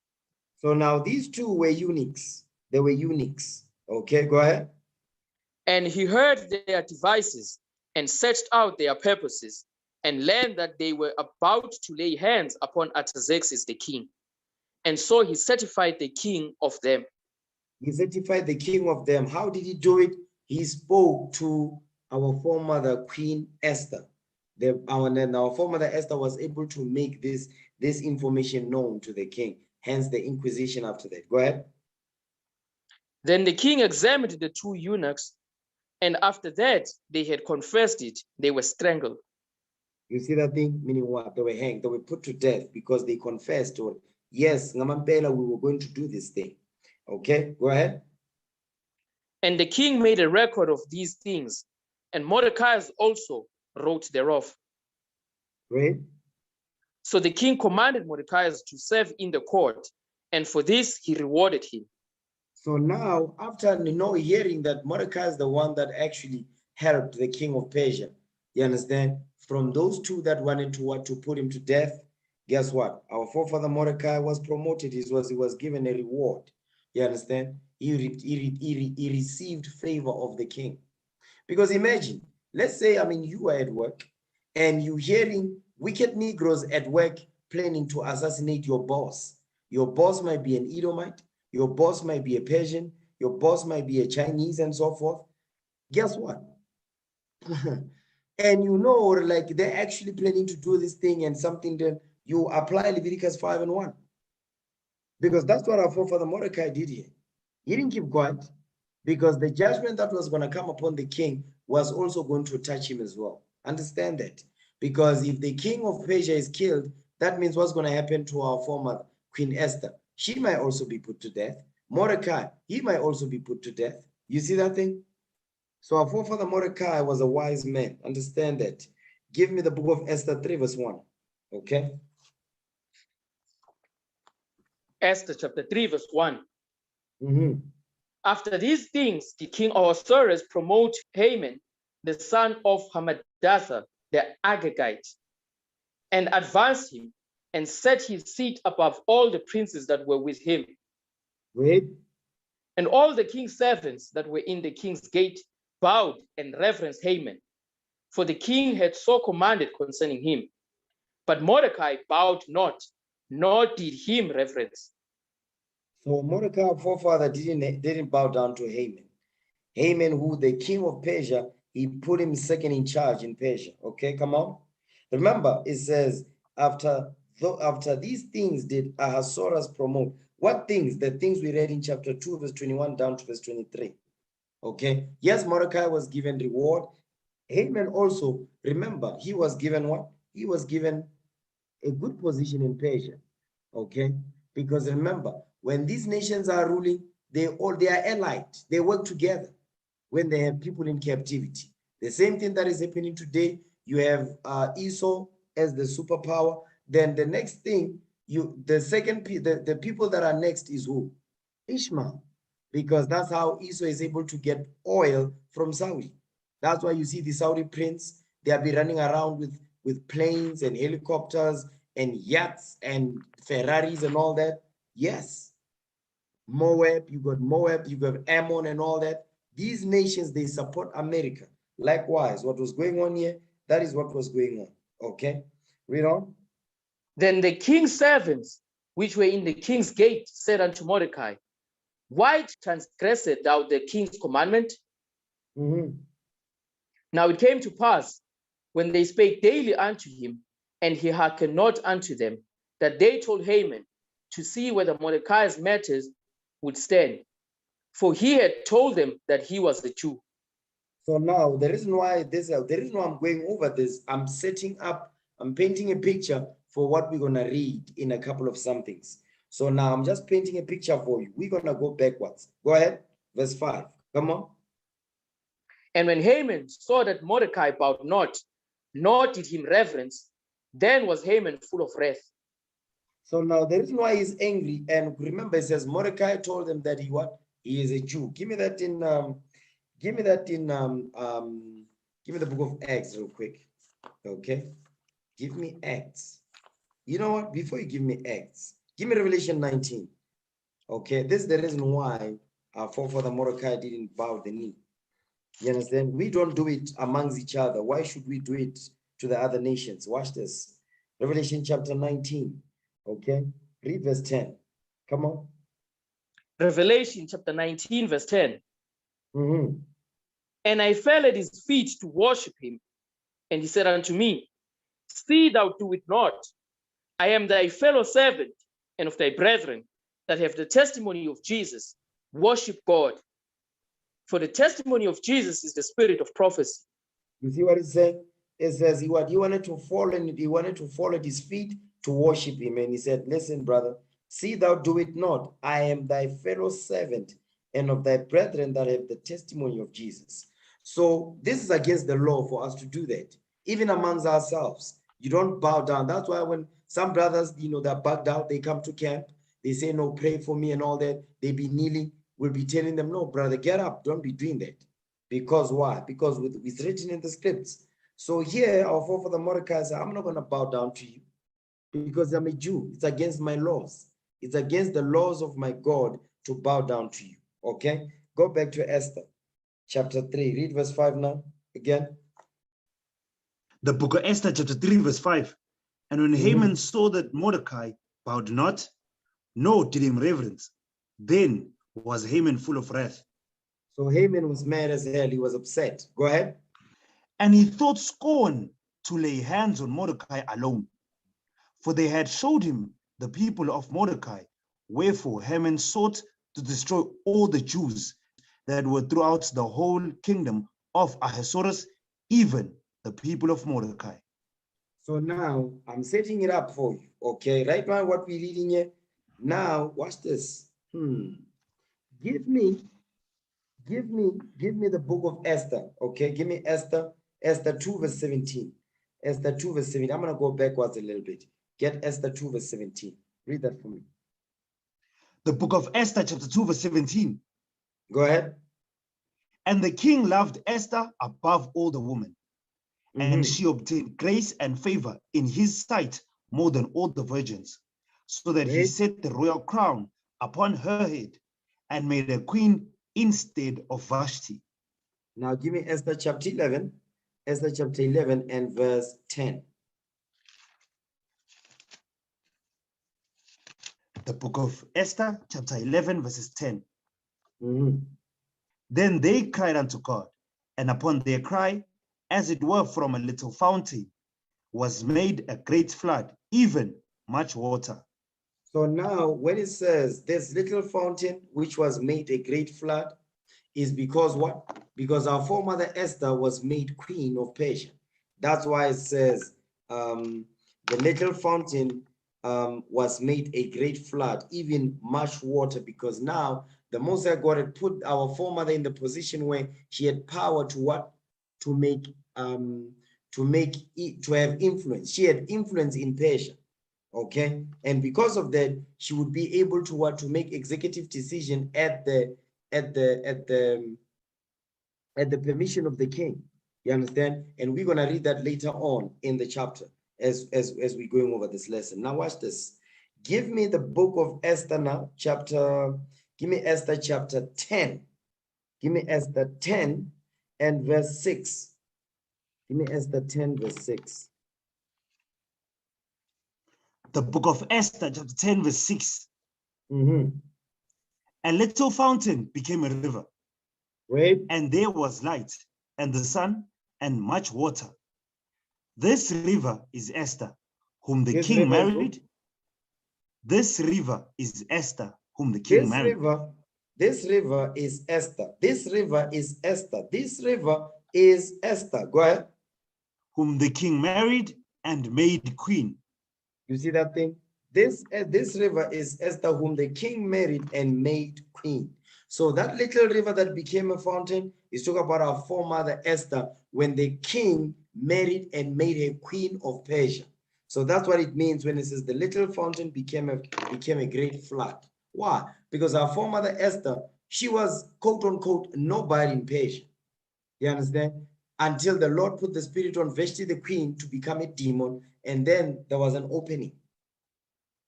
So now these two were eunuchs. They were eunuchs. Okay, go ahead. And he heard their devices and searched out their purposes and learned that they were about to lay hands upon Artaxerxes the king. And so he certified the king of them. He certified the king of them. How did he do it? He spoke to our foremother Queen Esther. Our foremother Esther was able to make this information known to the king. Hence the inquisition after that. Go ahead. Then the king examined the two eunuchs, and after that they had confessed it, they were strangled. You see that thing? Meaning what? They were hanged, they were put to death because they confessed, or yes, Ngamampela, we were going to do this thing. Okay, go ahead. And the king made a record of these things, and Mordecai also wrote thereof. Great. So the king commanded Mordecai to serve in the court, and for this he rewarded him. So now, after hearing that Mordecai is the one that actually helped the king of Persia, you understand? From those two that wanted to put him to death, guess what? Our forefather Mordecai was promoted. He was given a reward. You understand? He received favor of the king. Because imagine, let's say, you are at work and you're hearing wicked Negroes at work planning to assassinate your boss. Your boss might be an Edomite. Your boss might be a Persian. Your boss might be a Chinese and so forth. Guess what? And like they're actually planning to do this thing, and something that you apply Leviticus 5:1. Because that's what our forefather Mordecai did here. He didn't keep quiet, because the judgment that was going to come upon the king was also going to touch him as well. Understand that? Because if the king of Persia is killed, that means what's going to happen to our former Queen Esther. She might also be put to death. Mordecai, he might also be put to death. You see that thing? So our forefather Mordecai was a wise man. Understand that. Give me the book of Esther 3:1. Okay? Esther chapter 3:1. Mm-hmm. After these things, did King Ahasuerus promote Haman, the son of Hammedatha, the Agagite, and advanced him, and set his seat above all the princes that were with him. Wait. And all the king's servants that were in the king's gate bowed and reverenced Haman, for the king had so commanded concerning him. But Mordecai bowed not, nor did him reverence. So Mordecai, our forefather, didn't bow down to Haman. Haman, who the king of Persia, he put him second in charge in Persia. Okay, come on. Remember, it says, after these things did Ahasuerus promote. What things? The things we read in chapter 2, verse 21 down to verse 23. Okay. Yes, Mordecai was given reward. Haman also, remember, he was given what? He was given a good position in Persia. Okay. Because remember, when these nations are ruling, they are allied. They work together when they have people in captivity. The same thing that is happening today. You have Esau as the superpower. Then the next thing, the people that are next is who? Ishmael. Because that's how Esau is able to get oil from Saudi. That's why you see the Saudi prince, they'll be running around with planes and helicopters and yachts and Ferraris and all that. Yes. Moab, you got Ammon and all that. These nations, they support America. Likewise, what was going on here, that is what was going on. Okay, read on. Then the king's servants, which were in the king's gate, said unto Mordecai, why transgressed thou the king's commandment? Mm-hmm. Now it came to pass, when they spake daily unto him, and he hearkened not unto them, that they told Haman to see whether Mordecai's matters would stand, for he had told them that he was a Jew. So now the reason why I'm going over this, I'm painting a picture for what we're gonna read in a couple of somethings. So now I'm just painting a picture for you. We're gonna go backwards. Go ahead, verse 5. Come on. And when Haman saw that Mordecai bowed not, nor did him reverence, then was Haman full of wrath. So now the reason why he's angry, and remember it says Mordecai told them that he is a Jew. Give me that in give me the book of Acts real quick. Okay, give me Acts. You know what? Before you give me Acts, give me Revelation 19. Okay, this is the reason why our forefather Mordecai didn't bow the knee. You understand? We don't do it amongst each other. Why should we do it to the other nations? Watch this. Revelation chapter 19. Okay, read verse 10. Come on. Revelation chapter 19, verse 10. Mm-hmm. And I fell at his feet to worship him. And he said unto me, see thou do it not. I am thy fellow servant and of thy brethren that have the testimony of Jesus. worship God. For the testimony of Jesus is the spirit of prophecy. You see what it says? It says he wanted to fall at his feet to worship him. And he said, listen, brother, see thou do it not. I am thy fellow servant and of thy brethren that have the testimony of Jesus. So this is against the law for us to do that, even amongst ourselves. You don't bow down. That's why when some brothers, they're bugged out, they come to camp, they say, no, pray for me and all that. They be kneeling. We'll be telling them, no, brother, get up. Don't be doing that. Because why? Because it's written in the scripts. So here, our forefather Mordecai said, I'm not going to bow down to you because I'm a Jew. It's against my laws. It's against the laws of my God to bow down to you. Okay? Go back to Esther, chapter 3. Read verse 5 now, again. The book of Esther, chapter 3, verse 5. And when Haman saw that Mordecai bowed not, nor did him reverence, then was Haman full of wrath. So Haman was mad as hell. He was upset. Go ahead. And he thought scorn to lay hands on Mordecai alone, for they had showed him the people of Mordecai. Wherefore Haman sought to destroy all the Jews that were throughout the whole kingdom of Ahasuerus, even the people of Mordecai. So now I'm setting it up for you. Okay, right now what we're reading here. Now watch this. Give me the book of Esther. Okay, give me Esther 2 verse 17. Esther 2 verse 17. I'm gonna go backwards a little bit. Get Esther 2 verse 17. Read that for me. The book of Esther, chapter 2, verse 17. Go ahead. And the king loved Esther above all the women, and she obtained grace and favor in his sight more than all the virgins, so that he set the royal crown upon her head and made her queen instead of Vashti. Now give me Esther chapter 11. Esther chapter 11 and verse 10. The book of Esther, chapter 11, verses 10. Then they cried unto God, and upon their cry, as it were from a little fountain, was made a great flood, even much water. So now when it says this little fountain, which was made a great flood, is because what? Because our foremother Esther was made queen of Persia. That's why it says the little fountain was made a great flood, even much water, because now the Most High God had put our foremother in the position where she had power to what? To have influence. She had influence in Persia. Okay, and because of that, she would be able to what? To make executive decision at the permission of the king. You understand? And we're gonna read that later on in the chapter as we're going over this lesson. Now watch this. Give me the book of Esther now, give me Esther chapter 10. Give me Esther 10 and verse 6. Give me Esther 10 verse 6. The book of Esther, chapter 10, verse 6. A little fountain became a river, and there was light, and the sun, and much water. This river is Esther, whom the king married. This river is Esther, whom the king married. This river is Esther. This river is Esther. This river is Esther. Go ahead. Whom the king married and made queen. You see that thing? This river is Esther, whom the king married and made queen. So that little river that became a fountain is talking about our foremother Esther when the king married and made her queen of Persia. So that's what it means when it says the little fountain became a great flood. Why? Because our foremother Esther, she was quote unquote nobody in Persia. You understand? Until the Lord put the spirit on Vashti the queen to become a demon, and then there was an opening.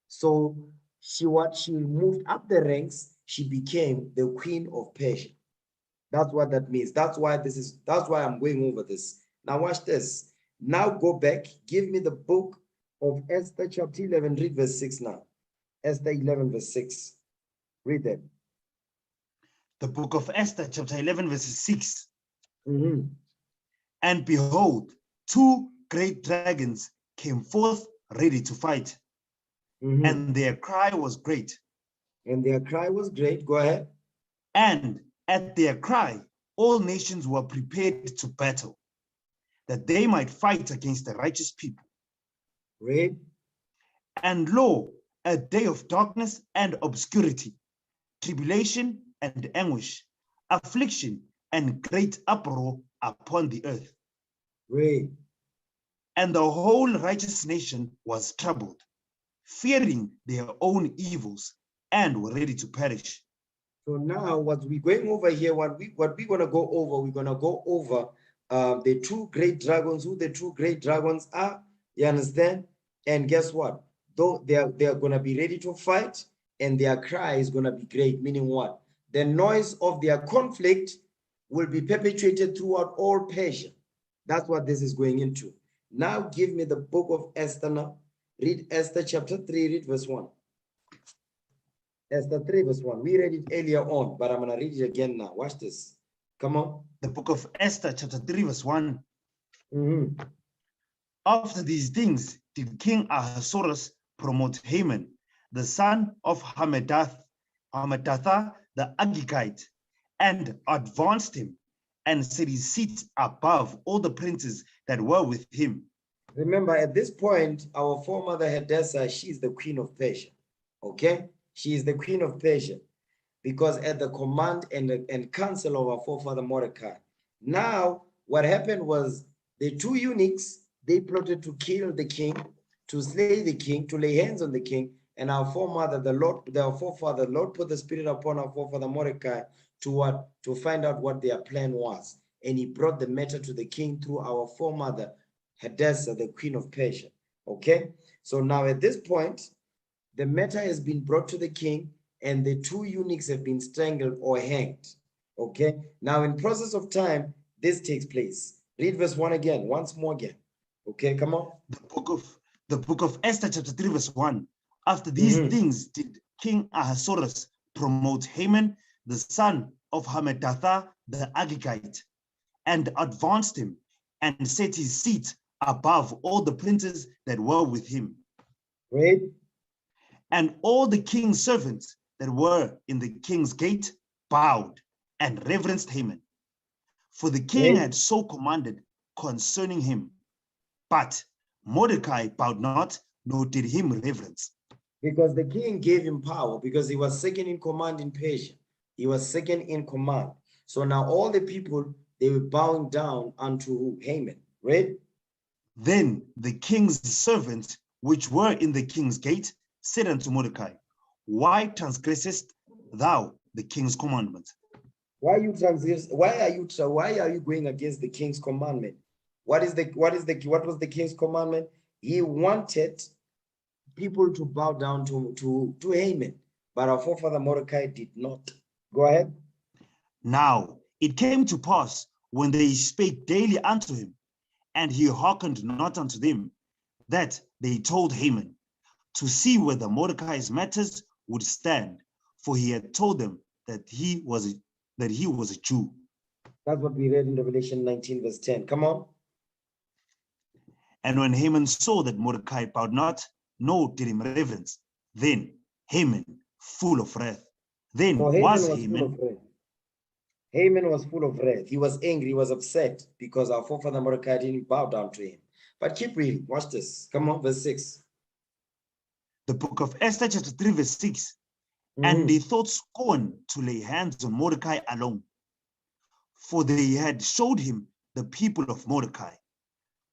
So she moved up the ranks, she became the queen of Persia. That's what that means. That's why I'm going over this. Now watch this. Now go back, give me the book of Esther chapter 11, read verse 6 now. Esther 11 verse 6. Read that. The book of Esther chapter 11 verses 6. And behold, two great dragons came forth ready to fight. And their cry was great. And their cry was great. Go ahead. And at their cry, all nations were prepared to battle, that they might fight against the righteous people. Read. And lo, a day of darkness and obscurity, tribulation and anguish, affliction and great uproar upon the earth. Read. And the whole righteous nation was troubled, fearing their own evils, and were ready to perish. So now what we're going over here, what we're gonna go over, we're gonna go over the two great dragons, who the two great dragons are, you understand? And guess what? Though they're gonna be ready to fight, and their cry is gonna be great, meaning what? The noise of their conflict will be perpetuated throughout all Persia. That's what this is going into. Now give me the book of Esther now. Read Esther chapter 3, read verse 1. Esther 3 verse 1. We read it earlier on, but I'm going to read it again now. Watch this. Come on. The book of Esther, chapter 3, verse 1. Mm-hmm. After these things did King Ahasuerus promote Haman, the son of Hammedatha the Agagite, and advanced him, and set his seat above all the princes that were with him. Remember, at this point, our foremother Hadassah, she's the queen of Persia. Okay? She is the queen of Persia, because at the command and counsel of our forefather Mordecai. Now, what happened was the two eunuchs, they plotted to kill the king, to slay the king, to lay hands on the king, and our forefather, the Lord put the spirit upon our forefather Mordecai to what? To find out what their plan was. And he brought the matter to the king through our foremother Hadassah, the queen of Persia. Okay? So now at this point, the matter has been brought to the king, and the two eunuchs have been strangled or hanged. Okay? Now, in process of time, this takes place. Read verse 1 again, once more again. Okay, come on. The book of Esther, chapter 3, verse 1. After these things did King Ahasuerus promote Haman, the son of Hammedatha the Agagite, and advanced him, and set his seat above all the princes that were with him. Read. And all the king's servants that were in the king's gate bowed and reverenced Haman. For the king had so commanded concerning him. But Mordecai bowed not, nor did him reverence. Because the king gave him power, because he was second in command in Persia. He was second in command. So now all the people, they were bowing down unto Haman. Read. Then the king's servants, which were in the king's gate, said unto Mordecai, why transgressest thou the king's commandment? Why are you going against the king's commandment? What was the king's commandment? He wanted people to bow down to Haman, but our forefather Mordecai did not. Go ahead. Now it came to pass, when they spake daily unto him, and he hearkened not unto them, that they told Haman, to see whether Mordecai's matters would stand, for he had told them that he was a Jew. That's what we read in Revelation 19 verse 10. Come on. And when Haman saw that Mordecai bowed not, nor did him reverence, then Haman, full of wrath. Then so Haman was full of wrath. He was angry, he was upset, because our forefather Mordecai didn't bow down to him. But keep reading. Watch this. Come on, verse 6. The book of Esther, chapter 3, verse 6. And they thought scorn to lay hands on Mordecai alone, for they had showed him the people of Mordecai.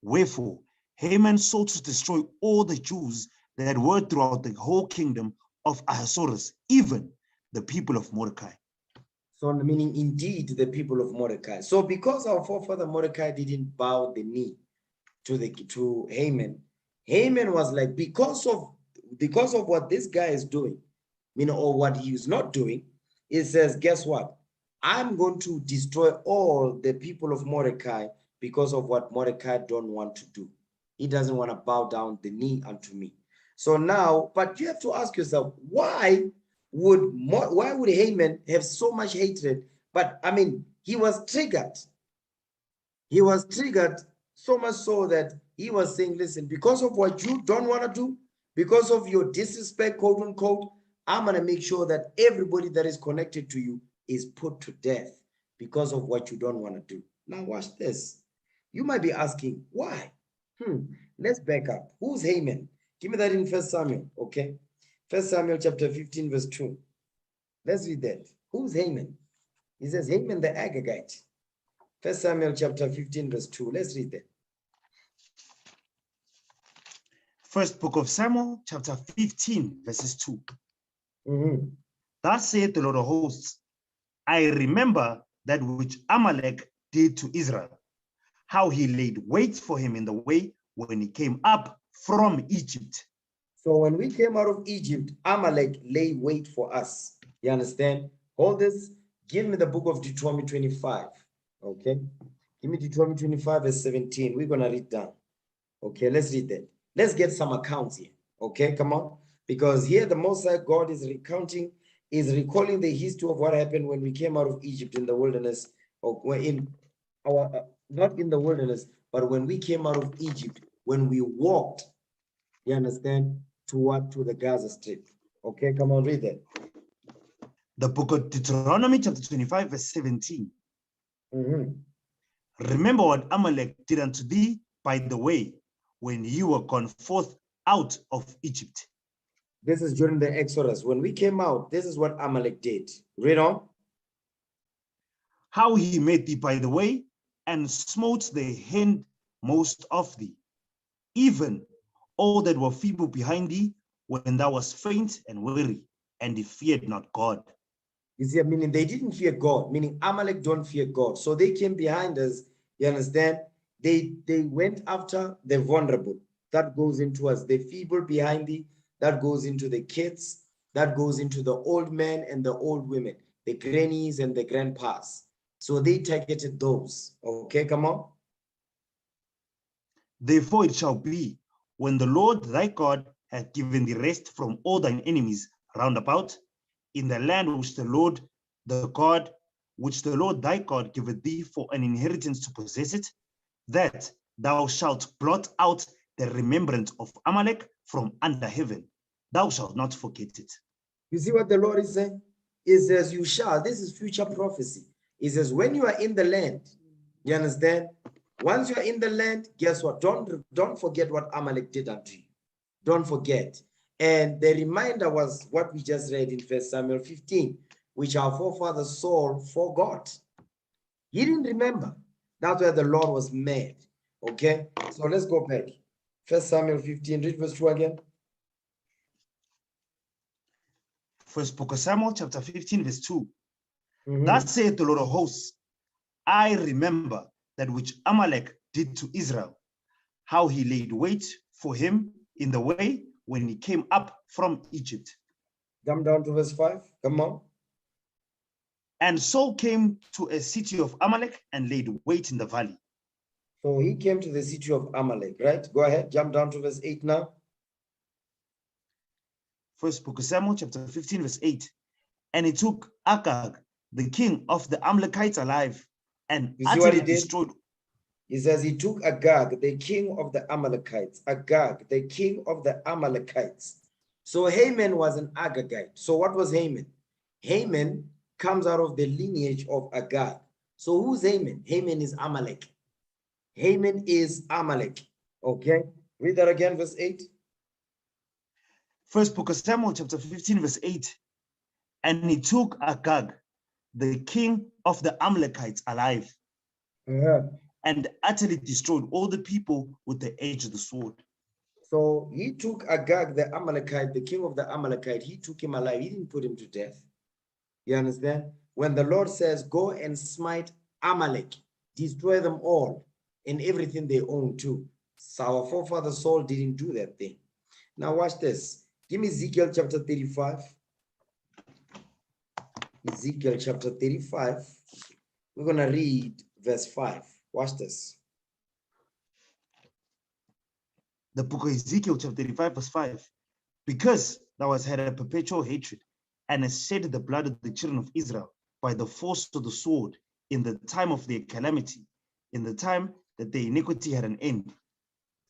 Wherefore Haman sought to destroy all the Jews that were throughout the whole kingdom of Ahasuerus, even the people of Mordecai. So meaning indeed the people of Mordecai. So because our forefather Mordecai didn't bow the knee to Haman, Haman was like, because of what this guy is doing, or what he is not doing, it says, guess what? I'm going to destroy all the people of Mordecai because of what Mordecai don't want to do. He doesn't want to bow down the knee unto me. So now, but you have to ask yourself, why would Haman have so much hatred? But I mean, he was triggered. He was triggered so much so that he was saying, listen, because of what you don't want to do, because of your disrespect, quote unquote, I'm going to make sure that everybody that is connected to you is put to death because of what you don't want to do. Now watch this. You might be asking, why? Let's back up. Who's Haman? Give me that in 1 Samuel, okay? 1 Samuel chapter 15, verse 2. Let's read that. Who's Haman? He says, Haman the Agagite. 1 Samuel chapter 15, verse 2. Let's read that. First book of Samuel, chapter 15, verses 2. Mm-hmm. Thus saith the Lord of hosts, I remember that which Amalek did to Israel, how he laid wait for him in the way when he came up from Egypt. So when we came out of Egypt, Amalek lay wait for us. You understand? Hold this. Give me the book of Deuteronomy 25. Okay. Give me Deuteronomy 25, verse 17. We're going to read down. Okay, let's read that. Let's get some accounts here. Okay, come on. Because here the Most High God is recalling the history of what happened when we came out of Egypt in the wilderness, or in our, not in the wilderness, but when we came out of Egypt, when we walked, you understand, to the Gaza Strip. Okay, come on, read that. The book of Deuteronomy, chapter 25, verse 17. Mm-hmm. Remember what Amalek did unto thee by the way, when you were gone forth out of Egypt. This is during the Exodus. When we came out, this is what Amalek did. Read on. How he made thee by the way, and smote the hindmost of thee, even all that were feeble behind thee, when thou wast faint and weary, and he feared not God. You see, meaning they didn't fear God, meaning Amalek don't fear God. So they came behind us, you understand? They went after the vulnerable. That goes into us. The feeble behind thee, that goes into the kids, that goes into the old men and the old women, the grannies and the grandpas. So they targeted those. Okay, come on. Therefore it shall be, when the Lord thy God hath given thee rest from all thine enemies round about, in the land which the Lord thy God giveth thee for an inheritance to possess it, that thou shalt blot out the remembrance of Amalek from under heaven. Thou shalt not forget it. You see what the Lord is saying? He says, you shall. This is future prophecy. He says, when you are in the land, you understand? Once you are in the land, guess what? Don't forget what Amalek did unto you. Don't forget. And the reminder was what we just read in 1 Samuel 15, which our forefather Saul forgot. He didn't remember. That's why the Lord was mad. Okay? So let's go back. 1 Samuel 15, read verse 2 again. First book of Samuel, chapter 15, verse 2. Mm-hmm. Thus saith the Lord of hosts, I remember that which Amalek did to Israel, how he laid wait for him in the way when he came up from Egypt. Come down to verse 5. Come on. And Saul came to a city of Amalek and laid wait in the valley. So he came to the city of Amalek, right? Go ahead. Jump down to verse 8 now. First book of Samuel, chapter 15, verse 8. And he took Agag, the king of the Amalekites, alive, and You see what he utterly did? destroyed. He says he took Agag, the king of the Amalekites. Agag, the king of the Amalekites. So Haman was an Agagite. So what was Haman? Haman comes out of the lineage of Agag. So who's Haman? Haman is Amalek. Haman is Amalek. Okay. Read that again, verse 8. First book of Samuel, chapter 15, verse 8. And he took Agag, the king of the Amalekites, alive, and utterly destroyed all the people with the edge of the sword. So he took Agag, the Amalekite, the king of the Amalekite, he took him alive. He didn't put him to death. You understand? When the Lord says, go and smite Amalek, destroy them all and everything they own too. So our forefather Saul didn't do that thing. Now watch this. Give me Ezekiel chapter 35. Ezekiel chapter 35. We're going to read verse 5. Watch this. The book of Ezekiel, chapter 35, verse 5. Because thou hast had a perpetual hatred, and hast shed the blood of the children of Israel by the force of the sword in the time of their calamity, in the time that their iniquity had an end.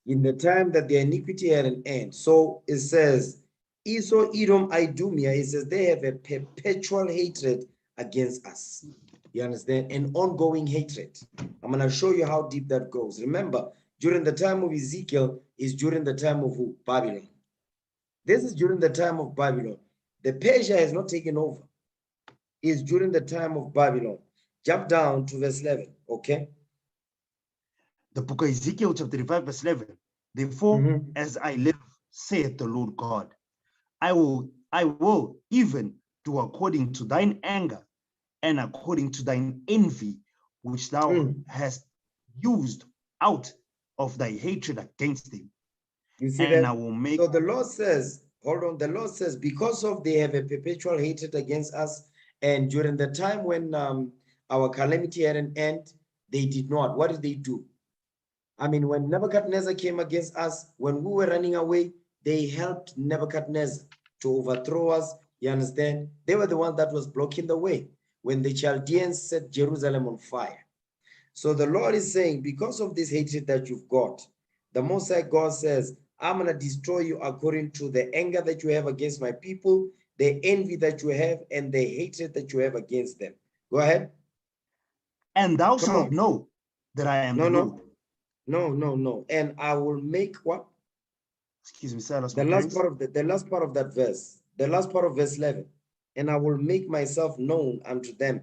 In the time that their iniquity had an end. So it says, Esau, Edom, Idumea, it says they have a perpetual hatred against us. You understand? An ongoing hatred. I'm going to show you how deep that goes. Remember, during the time of Ezekiel is during the time of who? Babylon. This is during the time of Babylon. The Persia has not taken over. It's during the time of Babylon. Jump down to verse 11, okay? The book of Ezekiel, chapter 35, verse 11. Therefore, as I live, saith the Lord God, I will even do according to thine anger and according to thine envy, which thou hast used out of thy hatred against them. You see and that? I will make. So the Lord says, hold on, the Lord says, because of they have a perpetual hatred against us, and during the time when our calamity had an end, they did not. What did they do? I mean, when Nebuchadnezzar came against us, when we were running away, they helped Nebuchadnezzar to overthrow us. You understand? They were the ones that was blocking the way when the Chaldeans set Jerusalem on fire. So the Lord is saying, because of this hatred that you've got, the Most High God says, I'm going to destroy you according to the anger that you have against my people, the envy that you have, and the hatred that you have against them. Go ahead. And thou shalt know that I am the Lord. No. And I will make what? Excuse me, Silas. The last part of that verse, the last part of verse 11. And I will make myself known unto them.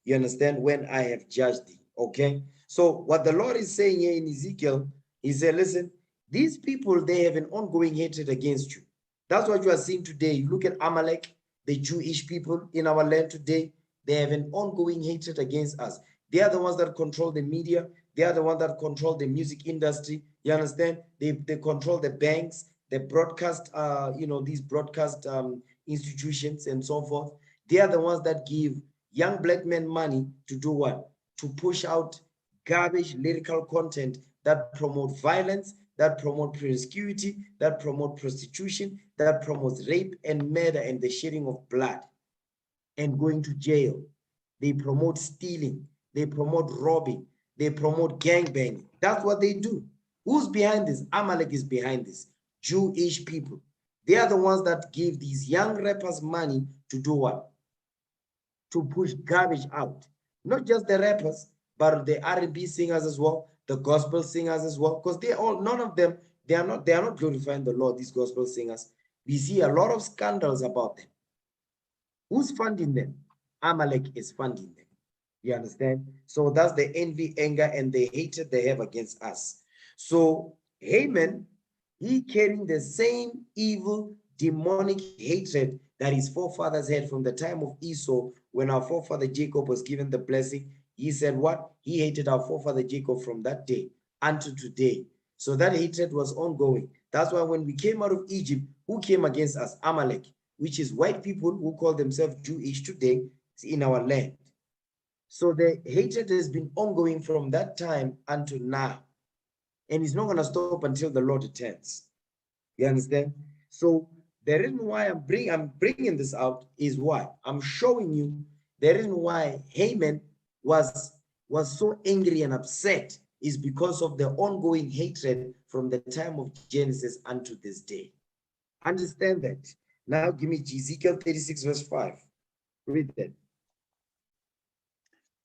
You understand? When I have judged thee. Okay. So what the Lord is saying here in Ezekiel, he said, listen, these people, they have an ongoing hatred against you. That's what you are seeing today. You look at Amalek, the Jewish people in our land today, they have an ongoing hatred against us. They are the ones that control the media. They are the ones that control the music industry. You understand? They control the banks, the broadcast, these broadcast institutions and so forth. They are the ones that give young black men money to do what? To push out garbage lyrical content that promote violence, that promote promiscuity, that promote prostitution, that promotes rape and murder and the shedding of blood and going to jail. They promote stealing. They promote robbing. They promote gangbanging. That's what they do. Who's behind this? Amalek is behind this. Jewish people. They are the ones that give these young rappers money to do what? To push garbage out. Not just the rappers, but the R&B singers as well, the gospel singers as well, because none of them, they are not glorifying the Lord, these gospel singers. We see a lot of scandals about them. Who's funding them? Amalek is funding them. You understand? So that's the envy, anger, and the hatred they have against us. So Haman, he carrying the same evil, demonic hatred that his forefathers had from the time of Esau, when our forefather Jacob was given the blessing. He said what? He hated our forefather Jacob from that day until today. So that hatred was ongoing. That's why when we came out of Egypt, who came against us? Amalek, which is white people who call themselves Jewish today in our land. So the hatred has been ongoing from that time until now. And it's not going to stop until the Lord returns. You understand? So the reason why I'm bringing this out is why I'm showing you the reason why Haman was so angry and upset is because of the ongoing hatred from the time of Genesis unto this day. Understand that. Now give me Ezekiel 36 verse 5. Read that.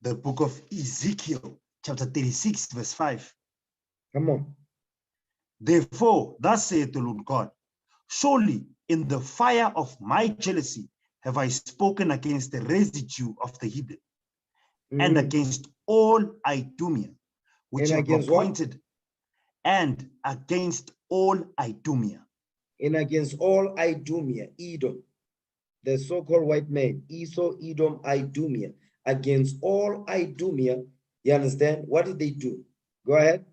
The book of Ezekiel, chapter 36, verse 5. Come on. Therefore, thus saith the Lord God, surely in the fire of my jealousy have I spoken against the residue of the heathen, and against all Idumea, which have appointed, and against all Idumea. And against all Idumea, Edom, the so-called white man, Esau, Edom, Idumea, against all Idumea, you understand? What did they do? Go ahead.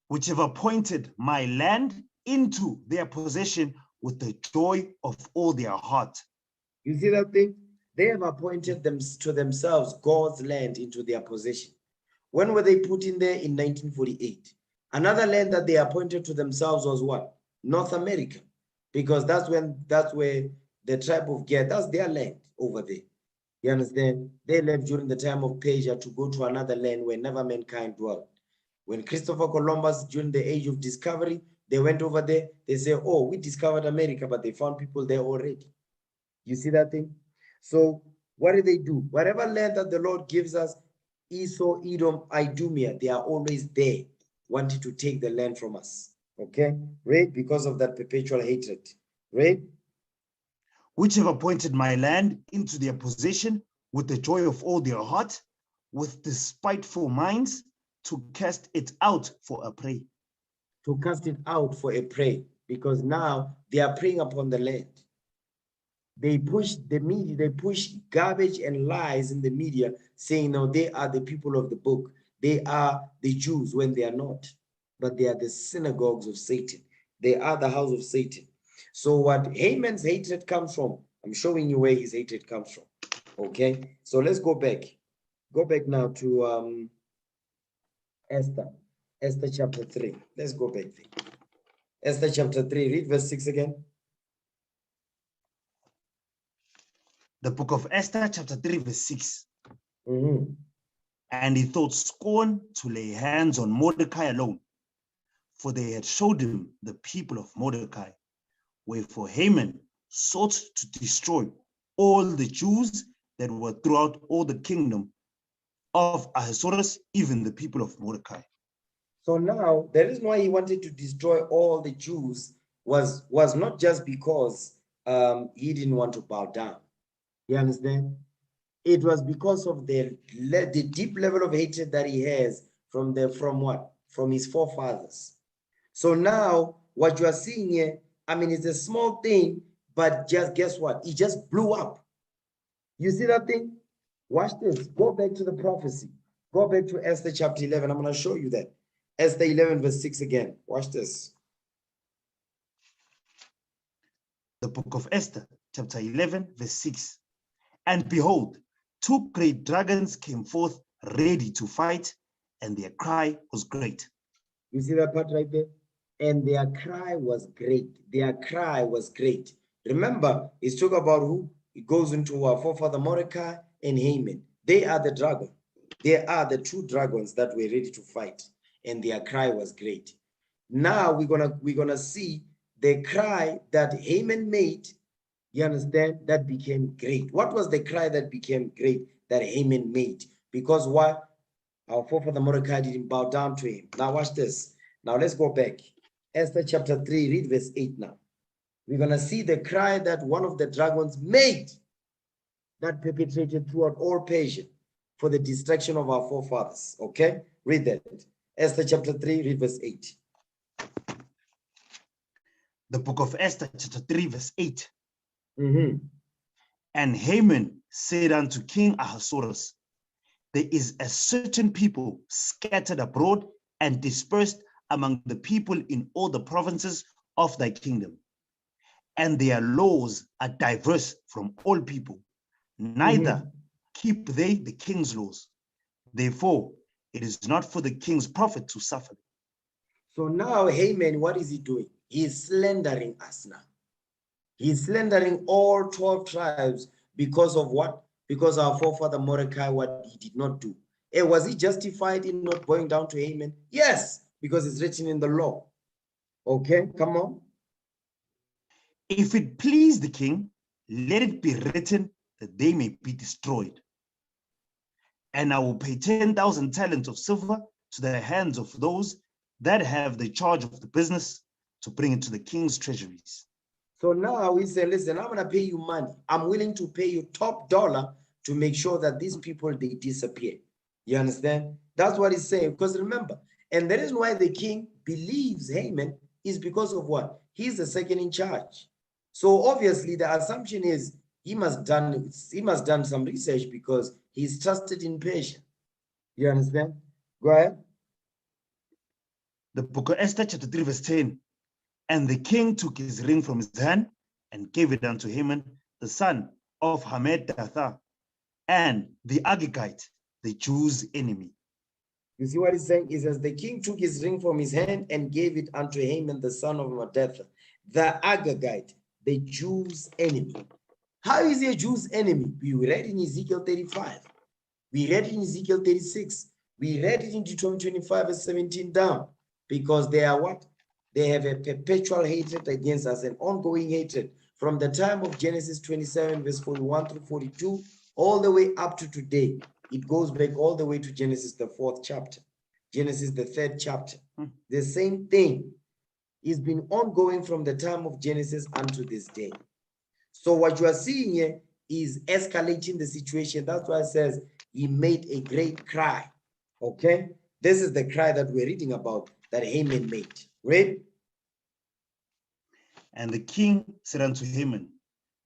Which have appointed my land into their possession with the joy of all their heart. You see that thing? They have appointed them to themselves God's land into their possession. When were they put in there? In 1948. Another land that they appointed to themselves was what? North America, because that's where the tribe of Gad, that's their land over there. You understand? They left during the time of Persia to go to another land where never mankind dwelt. When Christopher Columbus, during the age of discovery, they went over there, they say, oh, we discovered America, but they found people there already. You see that thing? So what do? Whatever land that the Lord gives us, Esau, Edom, Idumea, they are always there, wanting to take the land from us. Okay, right? Because of that perpetual hatred, right? Which have appointed my land into their possession with the joy of all their heart, with despiteful minds, to cast it out for a prey. To cast it out for a prey, because now they are preying upon the land. They push the media, they push garbage and lies in the media, saying, no, they are the people of the book. They are the Jews when they are not, but they are the synagogues of Satan. They are the house of Satan. So what Haman's hatred comes from, I'm showing you where his hatred comes from. Okay, so let's go back. Go back now to Esther chapter 3. Let's go back there. Esther chapter 3, read verse 6 again. The book of Esther, chapter 3, verse 6. Mm-hmm. And he thought scorn to lay hands on Mordecai alone, for they had showed him the people of Mordecai. Wherefore Haman sought to destroy all the Jews that were throughout all the kingdom of Ahasuerus, even the people of Mordecai. So now the reason why he wanted to destroy all the Jews was not just because he didn't want to bow down. You understand? It was because of the deep level of hatred that he has from what? From his forefathers. So now what you are seeing here, I mean, it's a small thing, but just guess what? It just blew up. You see that thing? Watch this. Go back to the prophecy. Go back to Esther chapter 11. I'm going to show you that. Esther 11 verse 6 again. Watch this. The book of Esther, chapter 11, verse 6. And behold, two great dragons came forth ready to fight, and their cry was great. You see that part right there? And their cry was great. Their cry was great. Remember, it's talking about who? It goes into our forefather Mordecai and Haman. They are the dragon. They are the two dragons that were ready to fight, and their cry was great. Now we're gonna see the cry that Haman made. You understand? That became great. What was the cry that became great that Haman made? Because why? Our forefather Mordecai didn't bow down to him. Now watch this. Now let's go back. Esther chapter 3, read verse 8 now. We're going to see the cry that one of the dragons made that perpetrated throughout all Persia for the destruction of our forefathers. Okay? Read that. Esther chapter 3, read verse 8. The book of Esther, chapter 3, verse 8. Mm-hmm. And Haman said unto King Ahasuerus, there is a certain people scattered abroad and dispersed among the people in all the provinces of thy kingdom. And their laws are diverse from all people. Neither keep they the king's laws. Therefore, it is not for the king's profit to suffer. So now Haman, what is he doing? He is slandering us now. He's slandering all 12 tribes because of what? Because our forefather Mordecai, what he did not do. And was he justified in not going down to Haman? Yes, because it's written in the law. Okay, come on. If it please the king, let it be written that they may be destroyed. And I will pay 10,000 talents of silver to the hands of those that have the charge of the business to bring it to the king's treasuries. So now he said, listen, I'm going to pay you money. I'm willing to pay you top dollar to make sure that these people, they disappear. You understand? That's what he's saying. Because remember, and the reason why the king believes Haman is because of what? He's the second in charge. So obviously the assumption is he must done some research because he's trusted in Persia. You understand? Go ahead. The book of Esther, chapter 3, verse 10. And the king took his ring from his hand and gave it unto Haman, the son of Hammedatha, and the Agagite, the Jews' enemy. You see what he's saying? He says, the king took his ring from his hand and gave it unto Haman, the son of Hammedatha, the Agagite, the Jews' enemy. How is he a Jews' enemy? We read in Ezekiel 35. We read in Ezekiel 36. We read it in Deuteronomy 25 verse 17 down. Because they are what? They have a perpetual hatred against us, an ongoing hatred from the time of Genesis 27 verse 41 through 42 all the way up to today. It goes back all the way to Genesis, the 4th chapter, Genesis, the 3rd chapter. The same thing has been ongoing from the time of Genesis unto this day. So what you are seeing here is escalating the situation. That's why it says he made a great cry. Okay, this is the cry that we're reading about that Haman made. Read. And the king said unto Haman,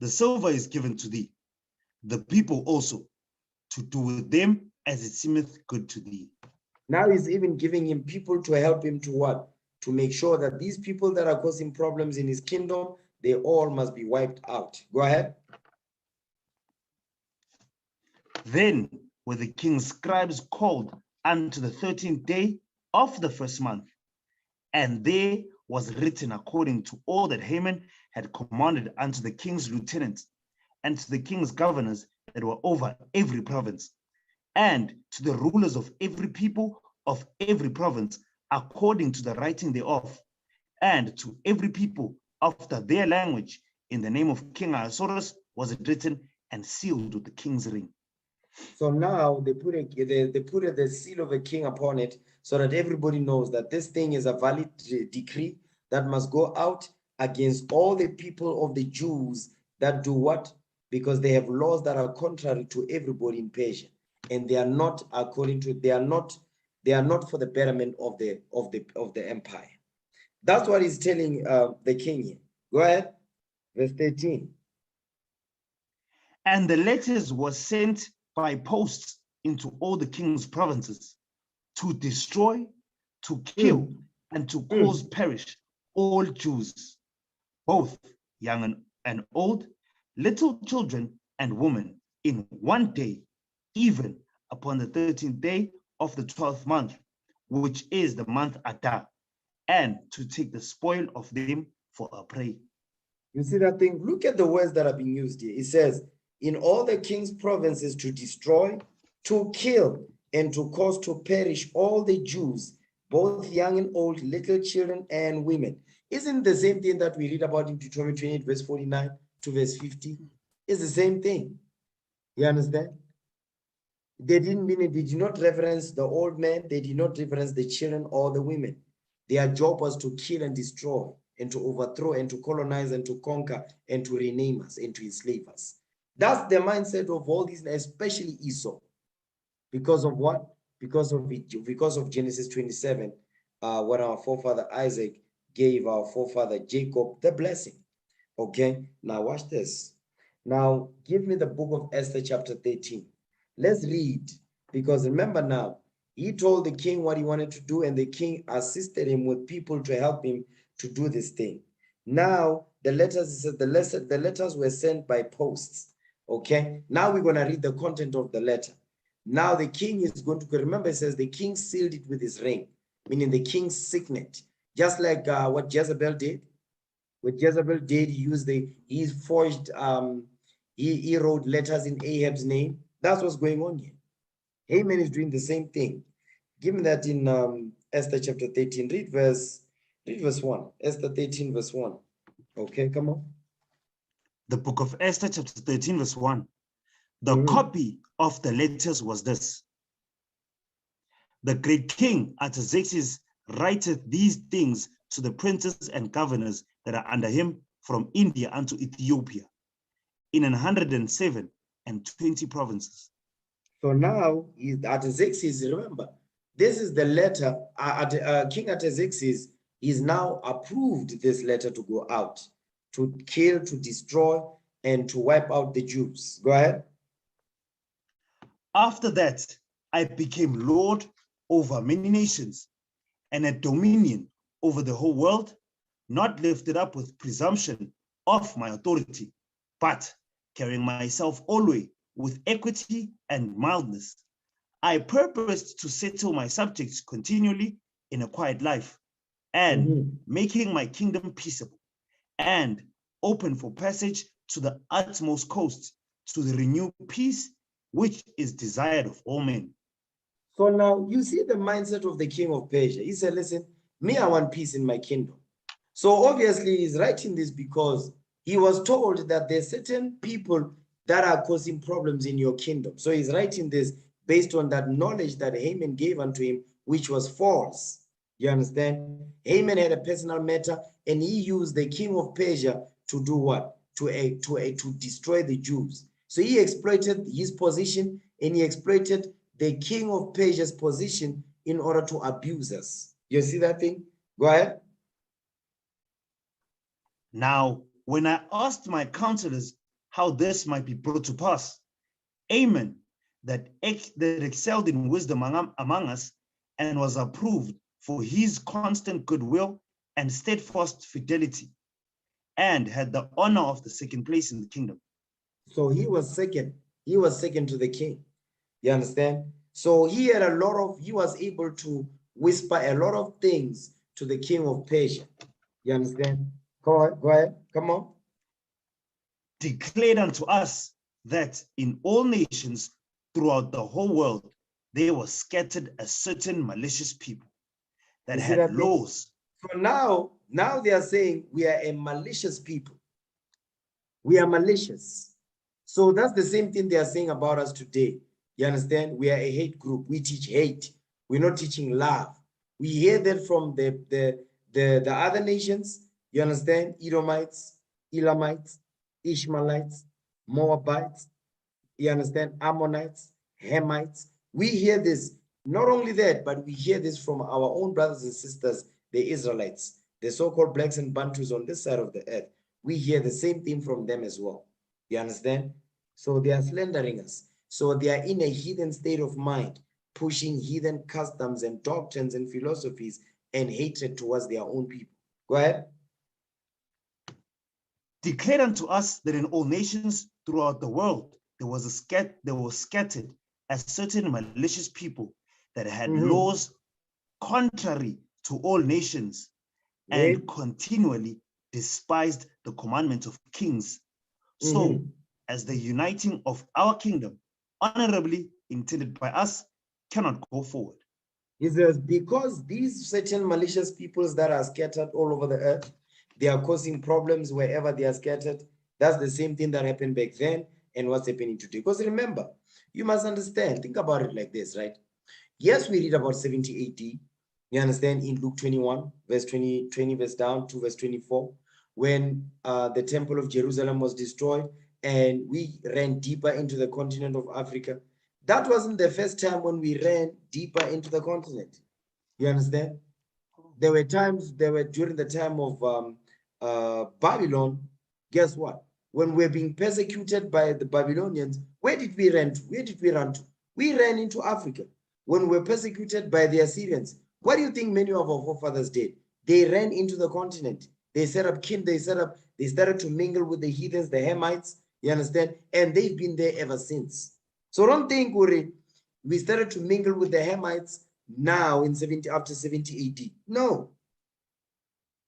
the silver is given to thee, the people also, to do with them as it seemeth good to thee. Now he's even giving him people to help him to what? To make sure that these people that are causing problems in his kingdom, they all must be wiped out. Go ahead. Then were the king's scribes called unto the 13th day of the 1st month, and there was written according to all that Haman had commanded unto the king's lieutenants, and to the king's governors that were over every province, and to the rulers of every people of every province, according to the writing thereof, and to every people after their language, in the name of King Ahasuerus was it written and sealed with the king's ring. So now they put the seal of a king upon it, so that everybody knows that this thing is a valid decree that must go out against all the people of the Jews that do what? Because they have laws that are contrary to everybody in Persia, and they are not according to they are not for the betterment of the empire. That's what he's telling the king here. Go ahead, verse 13. And the letters were sent by posts into all the king's provinces to destroy, to kill, and to cause perish all Jews, both young and old, little children and women, in one day, even upon the 13th day of the 12th month, which is the month Adar, and to take the spoil of them for a prey. You see that thing? Look at the words that are being used here. It says, in all the king's provinces to destroy, to kill, and to cause to perish all the Jews, both young and old, little children and women. Isn't the same thing that we read about in Deuteronomy 28, verse 49 to verse 50? It's the same thing. You understand? They did not reference the old men, they did not reference the children or the women. Their job was to kill and destroy, and to overthrow, and to colonize, and to conquer, and to rename us, and to enslave us. That's the mindset of all these, especially Esau. Because of what? Because of Genesis 27, when our forefather Isaac gave our forefather Jacob the blessing. Okay, now watch this. Now give me the book of Esther chapter 13. Let's read, because remember now, he told the king what he wanted to do, and the king assisted him with people to help him to do this thing. Now the letters, the letters were sent by posts. Okay, now we're going to read the content of the letter. Now the king is going to, remember it says the king sealed it with his ring, meaning the king's signet, just like what Jezebel did. What Jezebel did, he forged, he wrote letters in Ahab's name. That's what's going on here. Haman is doing the same thing. Give me that in Esther chapter 13. Read verse 1. Esther 13 verse 1. Okay, come on. The book of Esther chapter 13 verse 1. The copy of the letters was this. The great king Artaxerxes writeth these things to the princes and governors that are under him from India unto Ethiopia, in 107 and 20 provinces. So now Artaxerxes, remember, this is the letter, King Artaxerxes is now approved this letter to go out, to kill, to destroy, and to wipe out the Jews. Go ahead. After that, I became Lord over many nations, and had dominion over the whole world, not lifted up with presumption of my authority, but carrying myself always with equity and mildness. I purposed to settle my subjects continually in a quiet life, and making my kingdom peaceable, and open for passage to the utmost coast, to the renewed peace which is desired of all men. So now you see the mindset of the king of Persia. He said, listen, me, I want peace in my kingdom. So obviously he's writing this because he was told that there's certain people that are causing problems in your kingdom. So he's writing this based on that knowledge that Haman gave unto him, which was false. You understand? Haman had a personal matter, and he used the king of Persia to do what? To destroy the Jews. So he exploited his position, and he exploited the king of Persia's position in order to abuse us. You see that thing? Go ahead. Now, when I asked my counselors how this might be brought to pass, Haman, that excelled in wisdom among us and was approved for his constant goodwill and steadfast fidelity, and had the honor of the second place in the kingdom. So he was second. He was second to the king. You understand? So he had he was able to whisper a lot of things to the king of Persia. You understand? Go ahead. Come on. Declared unto us that in all nations throughout the whole world, there was scattered a certain malicious people that had laws. So now they are saying we are a malicious people. We are malicious. So that's the same thing they are saying about us today. You understand? We are a hate group. We teach hate. We're not teaching love. We hear that from the other nations. You understand? Edomites, Elamites, Ishmaelites, Moabites. You understand? Ammonites, Hamites. We hear this. Not only that, but we hear this from our own brothers and sisters, the Israelites, the so-called blacks and Bantus on this side of the earth. We hear the same thing from them as well. You understand? So they are slandering us. So they are in a heathen state of mind, pushing heathen customs and doctrines and philosophies and hatred towards their own people. Go ahead. Declared unto us that in all nations throughout the world there was scattered a certain malicious people that had laws contrary to all nations, and continually despised the commandment of kings. So as the uniting of our kingdom, honorably intended by us, cannot go forward. He says, because these certain malicious peoples that are scattered all over the earth, they are causing problems wherever they are scattered. That's the same thing that happened back then and what's happening today. Because remember, you must understand, think about it like this, right? Yes, we read about 70 AD. You understand, in Luke 21, verse 20 verse down to verse 24, when the temple of Jerusalem was destroyed and we ran deeper into the continent of Africa. That wasn't the first time when we ran deeper into the continent. You understand? There were times, during the time of Babylon. Guess what? When we're being persecuted by the Babylonians, where did we run to? Where did we run to? We ran into Africa. When we're persecuted by the Assyrians, what do you think many of our forefathers did? They ran into the continent. They set up they started to mingle with the heathens, the Hamites, you understand? And they've been there ever since. So don't think we started to mingle with the Hamites now after 70 AD. No.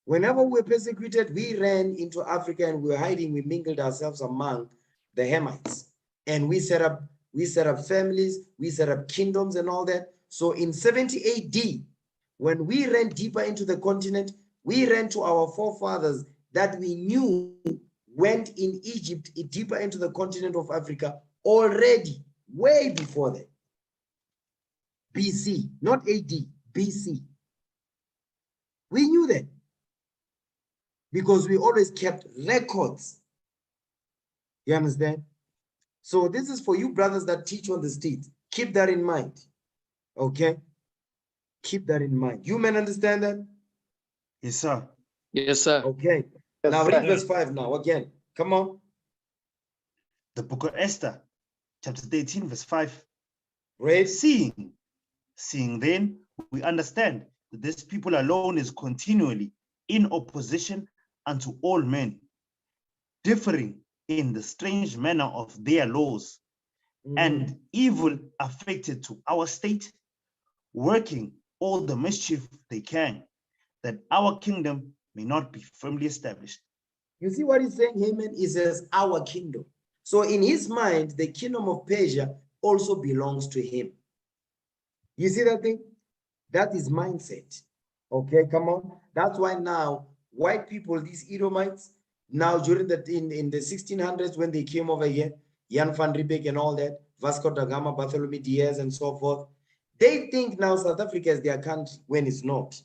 Whenever we're persecuted, we ran into Africa and we were hiding. We mingled ourselves among the Hamites, and we set up families, we set up kingdoms and all that. So in 70 AD, when we ran deeper into the continent, we ran to our forefathers that we knew went in Egypt deeper into the continent of Africa already, way before that. BC, not AD, BC. We knew that because we always kept records. You understand? So this is for you brothers that teach on the street. Keep that in mind. Okay? Keep that in mind. You men understand that? Yes, sir. Yes, sir. Okay. Yes, now sir. read verse 5 now again. Come on. The book of Esther, chapter 13, verse 5. Read. Seeing then, we understand that this people alone is continually in opposition unto all men, differing in the strange manner of their laws, and evil affected to our state, working all the mischief they can, that our kingdom may not be firmly established. You see what he's saying, Haman? He says, our kingdom. So in his mind, the kingdom of Persia also belongs to him. You see that thing? That is mindset. Okay, come on. That's why now white people, these Edomites, now during in the 1600s when they came over here, Jan van Riebeeck and all that, Vasco da Gama, Bartholomew Diaz, and so forth. They think now South Africa is their country when it's not.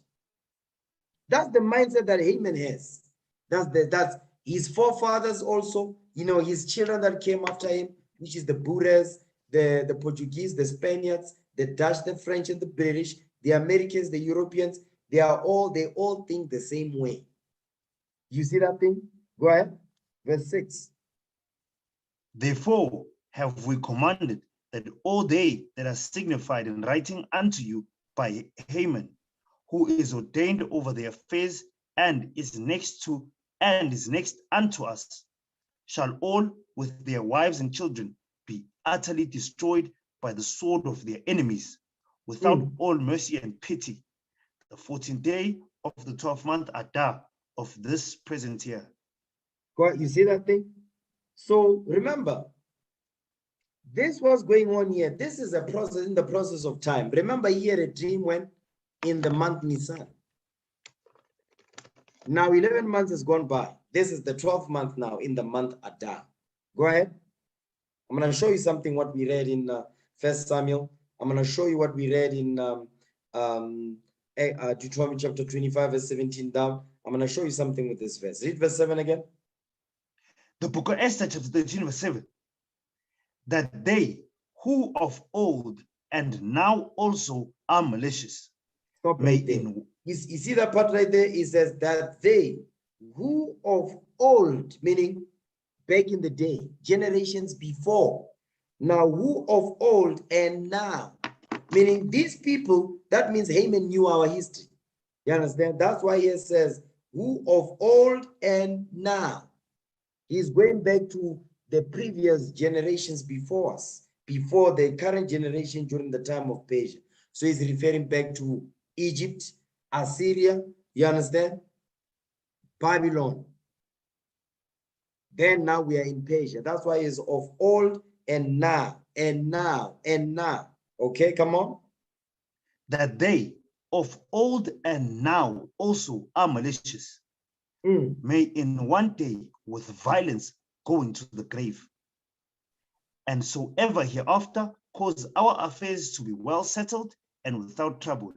That's the mindset that Haman has. That's his forefathers also, you know, his children that came after him, which is the Boers, the Portuguese, the Spaniards, the Dutch, the French, and the British, the Americans, the Europeans, they all think the same way. You see that thing? Go ahead. Verse 6. Therefore have we commanded that all they that are signified in writing unto you by Haman, who is ordained over their affairs and is next unto us, shall all with their wives and children be utterly destroyed by the sword of their enemies, without all mercy and pity, the 14th day of the 12th month Adar of this present year. You see that thing? So remember, this was going on here. This is a process in the process of time. Remember, he had a dream when in the month Nisan. Now 11 months has gone by. This is the 12th month now in the month Adar. Go ahead. I'm going to show you something what we read in 1 Samuel. I'm going to show you what we read in Deuteronomy chapter 25, verse 17 down. I'm going to show you something with this verse. Read verse 7 again. The book of Esther, chapter 13, verse 7. That they who of old and now also are malicious. Stop right there. You see that part right there? It says that they who of old, meaning back in the day, generations before. Now who of old and now, meaning these people, that means Haman knew our history. You understand? That's why he says who of old and now. He's going back to the previous generations before us, before the current generation during the time of Persia. So he's referring back to Egypt, Assyria, you understand? Babylon. Then now we are in Persia. That's why it's of old and now, and now, and now. Okay, come on. That they of old and now also are malicious, may in one day with violence go into the grave, and so ever hereafter cause our affairs to be well settled and without trouble.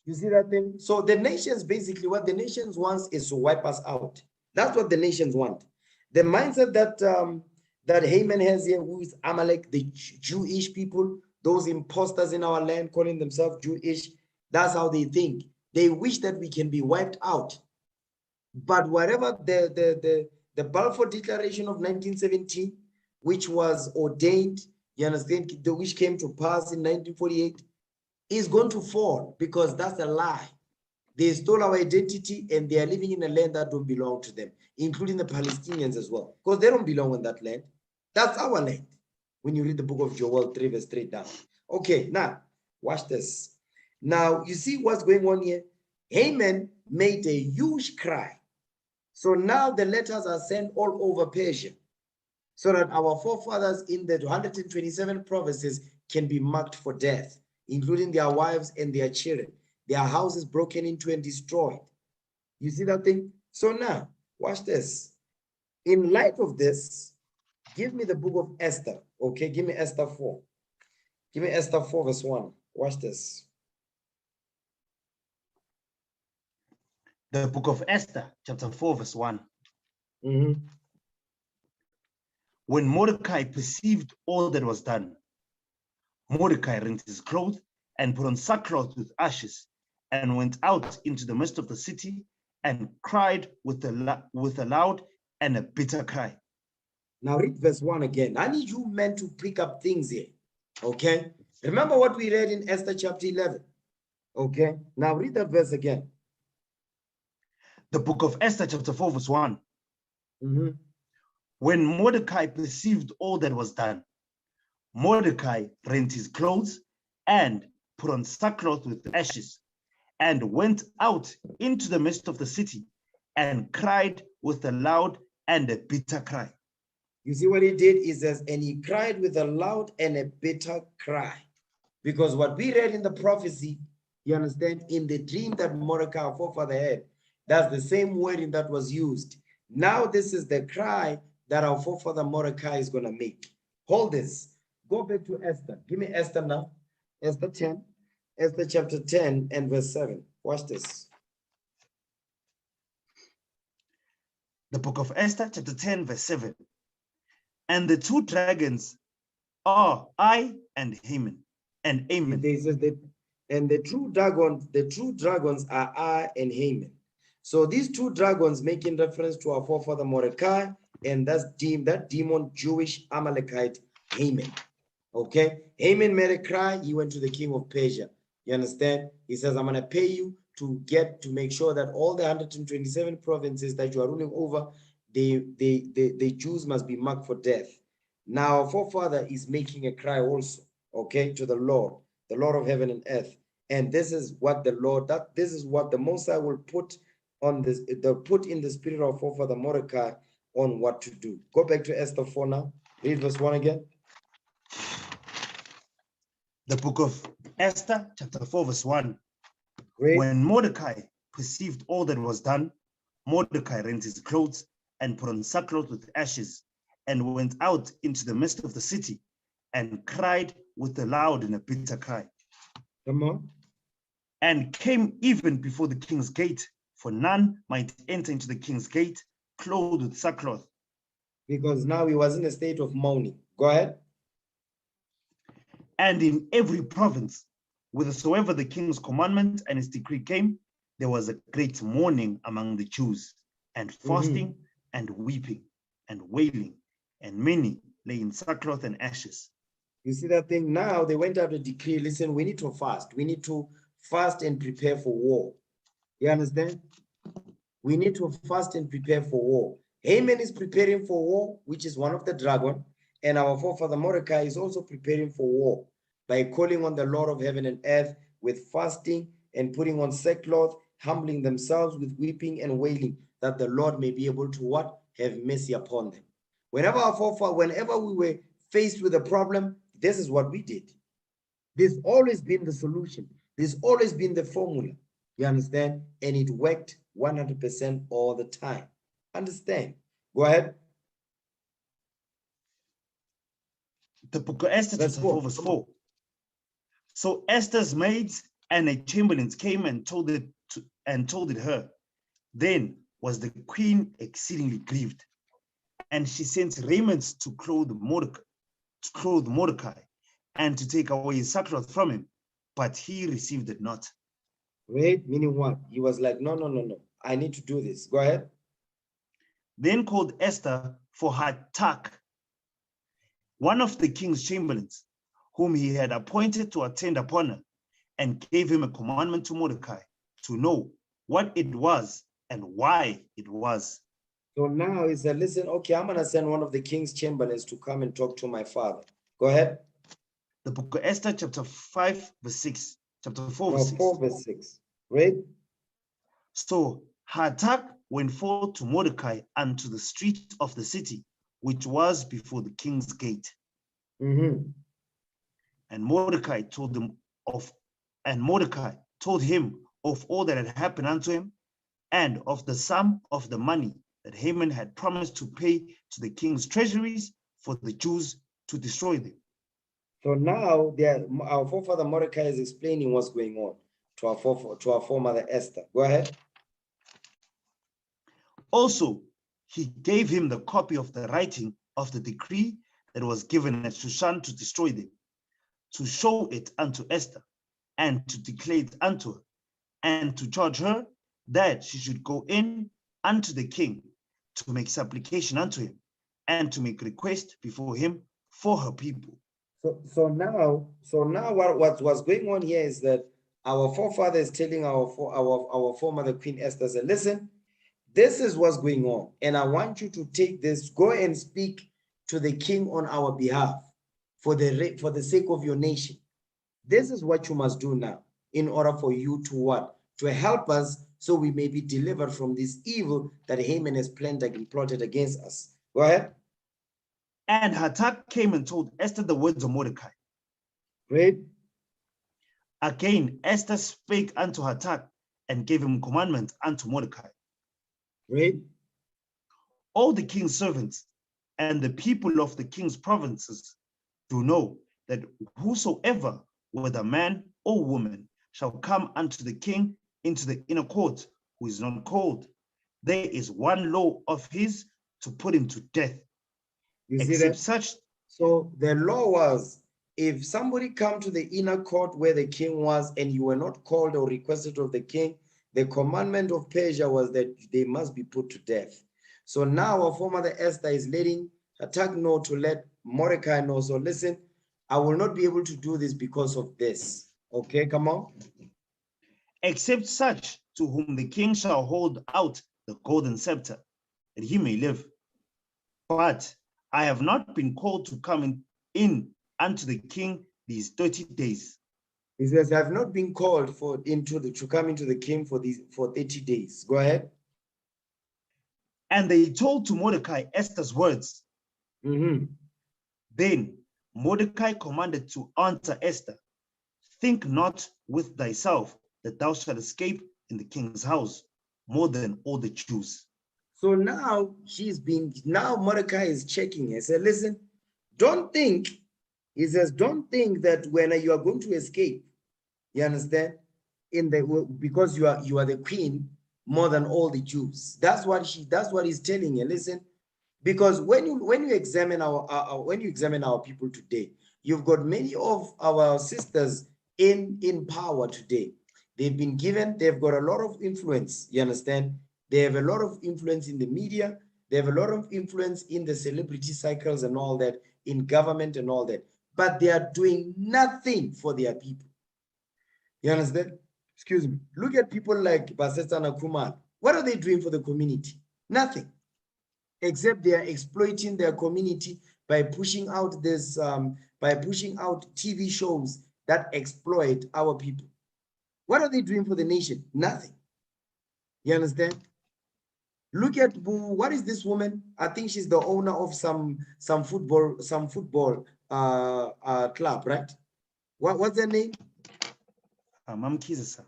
You see that thing? So the nations, basically what the nations wants is to wipe us out. That's what the nations want. The mindset that Haman has here, who is Amalek, the Jewish people, those imposters in our land calling themselves Jewish, that's how they think. They wish that we can be wiped out. But whatever the Balfour Declaration of 1917, which was ordained, you understand, which came to pass in 1948, is going to fall because that's a lie. They stole our identity and they are living in a land that don't belong to them, including the Palestinians as well, because they don't belong in that land. That's our land. When you read the book of Joel 3, verse 3 down. Okay, now, watch this. Now, you see what's going on here? Haman made a huge cry. So now the letters are sent all over Persia so that our forefathers in the 127 provinces can be marked for death, including their wives and their children, their houses broken into and destroyed. You see that thing? So now, watch this. In light of this, give me the book of Esther, okay? Give me Esther 4. Give me Esther 4, verse 1. Watch this. The book of Esther, chapter 4, verse 1. When Mordecai perceived all that was done, Mordecai rent his clothes and put on sackcloth with ashes, and went out into the midst of the city and cried with a loud and a bitter cry. Now read verse 1 again. I need you men to pick up things here, okay? Remember what we read in Esther chapter 11, okay? Now read that verse again. The book of Esther, chapter 4, verse 1. When Mordecai perceived all that was done, Mordecai rent his clothes and put on sackcloth with ashes, and went out into the midst of the city and cried with a loud and a bitter cry. You see what he did? He says, and he cried with a loud and a bitter cry. Because what we read in the prophecy, you understand, in the dream that Mordecai, our forefather, had, that's the same wording that was used. Now this is the cry that our forefather Mordecai is going to make. hold this. Go back to Esther. Give me Esther now. Esther 10. Esther chapter 10 and verse 7. Watch this. The book of Esther, chapter 10, verse 7. And the two dragons are I and Haman and Amen. It says that, and the true dragons are I and Haman. So these two dragons making reference to our forefather Mordecai, and that demon Jewish Amalekite Haman. Okay, Haman made a cry. He went to the king of Persia. You understand? He says, I'm going to pay you to make sure that all the 127 provinces that you are ruling over, the Jews must be marked for death. Now, our forefather is making a cry also, okay, to the Lord of heaven and earth. And this is what this is what the Most High will put on this, put in the spirit of forefather Mordecai on what to do. Go back to Esther 4 now. Read verse 1 again. The book of Esther, chapter 4, verse 1. Great. When Mordecai perceived all that was done, Mordecai rent his clothes and put on sackcloth with ashes and went out into the midst of the city and cried with a loud and a bitter cry. Come on. And came even before the king's gate, for none might enter into the king's gate clothed with sackcloth. Because now he was in a state of mourning. Go ahead. And in every province, whithersoever the king's commandment and his decree came, there was a great mourning among the Jews, and fasting and weeping and wailing, and many lay in sackcloth and ashes. You see that thing? Now they went out a decree. Listen, we need to fast. We need to fast and prepare for war. You understand? We need to fast and prepare for war. Haman is preparing for war, which is one of the dragon. And our forefather Mordecai is also preparing for war by calling on the Lord of heaven and earth with fasting and putting on sackcloth, humbling themselves with weeping and wailing, that the Lord may be able to what? Have mercy upon them. Whenever we were faced with a problem, this is what we did. There's always been the solution. There's always been the formula. You understand? And it worked 100% all the time. Understand? Go ahead. The book of Esther, chapter 4, verse 4. So Esther's maids and her chamberlains came and told it her. Then was the queen exceedingly grieved, and she sent raiments to clothe Mordecai, and to take away his sackcloth from him, but he received it not. Right? Meaning what? He was like, no. I need to do this. Go ahead. Then called Esther for Hatak, one of the king's chamberlains, whom he had appointed to attend upon her, and gave him a commandment to Mordecai to know what it was and why it was. So now he said, listen, okay, I'm going to send one of the king's chamberlains to come and talk to my father. Go ahead. The book of Esther, chapter 5, verse 6. Chapter 4, verse 6. 4, verse 6. Right? So Hatak went forth to Mordecai unto the street of the city, which was before the king's gate. And Mordecai told him of all that had happened unto him, and of the sum of the money that Haman had promised to pay to the king's treasuries for the Jews to destroy them. So now our forefather Mordecai is explaining what's going on to our foremother Esther. Go ahead. Also, he gave him the copy of the writing of the decree that was given at Shushan to destroy them, to show it unto Esther, and to declare it unto her, and to charge her that she should go in unto the king to make supplication unto him, and to make request before him for her people. So now what's going on here is that our forefather is telling our foremother Queen Esther, said, listen, this is what's going on, and I want you to take this, go and speak to the king on our behalf for the sake of your nation. This is what you must do now in order for you to what? To help us so we may be delivered from this evil that Haman has planned and plotted against us. Go ahead. And Hatak came and told Esther the words of Mordecai. Read. Again, Esther spake unto Hatak and gave him commandment unto Mordecai. Read. All the king's servants and the people of the king's provinces do know that whosoever, whether man or woman, shall come unto the king into the inner court, who is not called, there is one law of his to put him to death. You see Except that? such. So the law was, if somebody come to the inner court where the king was and you were not called or requested of the king, the commandment of Persia was that they must be put to death. So now our foremother Esther is letting Hatak know to let Mordecai know. So listen, I will not be able to do this because of this. Okay, come on. Except such to whom the king shall hold out the golden scepter, that he may live. But I have not been called to come in unto the king these 30 days. He says, I have not been called to come into the king for 30 days. Go ahead. And they told to Mordecai Esther's words. Then Mordecai commanded to answer Esther, think not with thyself that thou shalt escape in the king's house more than all the Jews. So now now Mordecai is checking. He said, listen, don't think, he says, don't think that when you are going to escape, you understand, because you are the queen more than all the Jews. That's what he's telling you. Listen, because when you examine our people today, you've got many of our sisters in power today. They've got a lot of influence, you understand? They have a lot of influence in the media. They have a lot of influence in the celebrity cycles and all that, in government and all that. But they are doing nothing for their people. You understand? Excuse me. Look at people like Basesta Kumar. What are they doing for the community? Nothing. Except they are exploiting their community by pushing out TV shows that exploit our people. What are they doing for the nation? Nothing. You understand? Look at what is this woman? I think she's the owner of some football club, right? What's her name? Mam Kize, sir.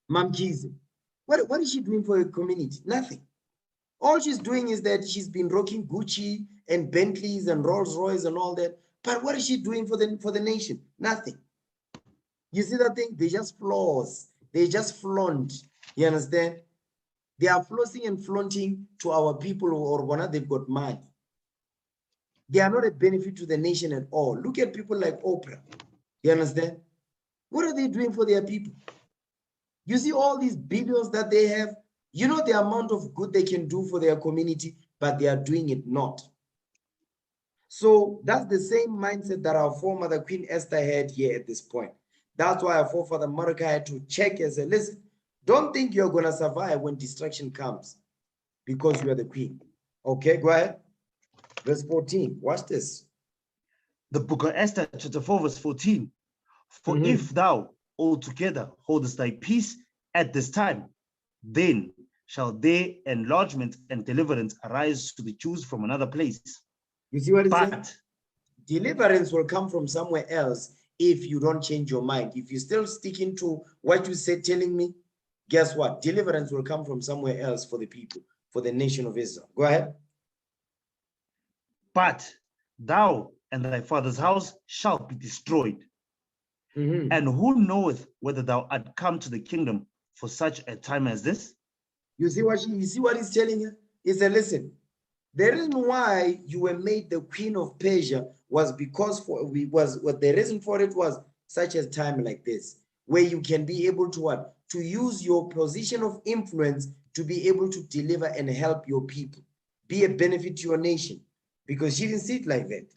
Mam Kize. What is she doing for the community? Nothing. All she's doing is that she's been rocking Gucci and Bentleys and Rolls Royce and all that. But what is she doing for the nation? Nothing. You see that thing? They just floss. They just flaunt. You understand? They are flossing and flaunting to our people, or when they've got money. They are not a benefit to the nation at all. Look at people like Oprah. You understand? What are they doing for their people? You see all these billions that they have, you know the amount of good they can do for their community, but they are doing it not. So that's the same mindset that our foremother Queen Esther had here at this point. That's why our forefather Mordecai had to check and say, listen, don't think you're going to survive when destruction comes because you are the queen. Okay, go ahead. Verse 14, watch this. The book of Esther, chapter 4, verse 14. For if thou altogether holdest thy peace at this time, then shall there enlargement and deliverance arise to the Jews from another place. You see what it says? Deliverance will come from somewhere else if you don't change your mind. If you're still sticking to what you said, telling me, guess what? Deliverance will come from somewhere else for the people, for the nation of Israel. Go ahead. But thou and thy father's house shall be destroyed. And who knoweth whether thou art come to the kingdom for such a time as this? You see what he's telling you? He said, listen, the reason why you were made the queen of Persia was because the reason for it was such a time like this, where you can be able to what? To use your position of influence to be able to deliver and help your people, be a benefit to your nation, because she didn't see it like that.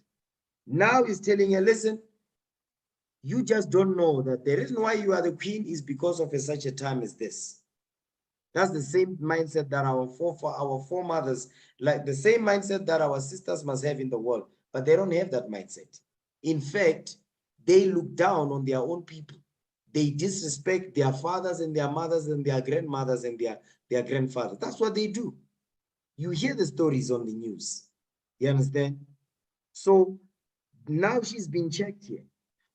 Now he's telling you, listen, you just don't know that the reason why you are the queen is because of such a time as this. That's the same mindset that our foremothers, like the same mindset that our sisters must have in the world, but they don't have that mindset. In fact, they look down on their own people. They disrespect their fathers and their mothers and their grandmothers and their grandfathers. That's what they do. You hear the stories on the news. You understand? So now she's been checked here.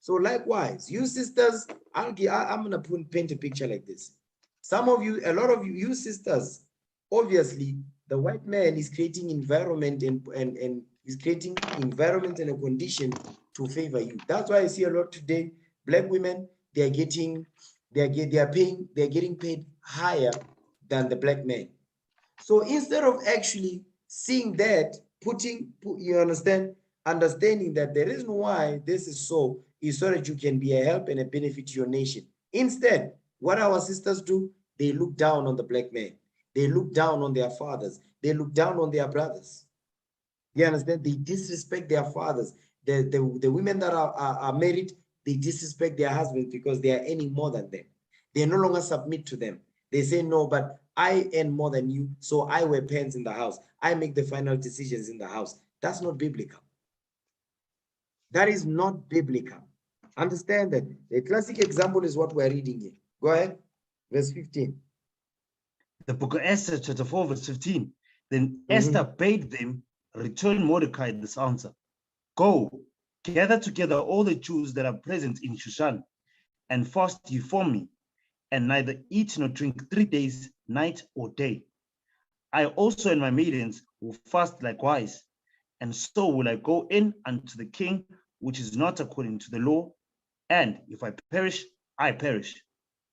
So likewise, you sisters, I'm going to paint a picture like this. Some of you, a lot of you sisters, obviously, the white man is creating environment and is creating environment and a condition to favor you. That's why I see a lot today. Black women, they're getting paid higher than the black men. So instead of actually seeing that, you understand, understanding that the reason why this is so is so that you can be a help and a benefit to your nation. Instead, what our sisters do, they look down on the black man. They look down on their fathers. They look down on their brothers. You understand? They disrespect their fathers. The women that are married, they disrespect their husbands because they are earning more than them. They no longer submit to them. They say, no, but I earn more than you, so I wear pants in the house. I make the final decisions in the house. That's not biblical. That is not biblical. Understand that. The classic example is what we're reading here. Go ahead. Verse 15. The book of Esther, chapter 4, verse 15. Then Esther bade them return Mordecai this answer. Go, gather together all the Jews that are present in Shushan, and fast ye for me, and neither eat nor drink 3 days, night or day. I also and my maidens will fast likewise, and so will I go in unto the king, which is not according to the law, and if I perish, I perish.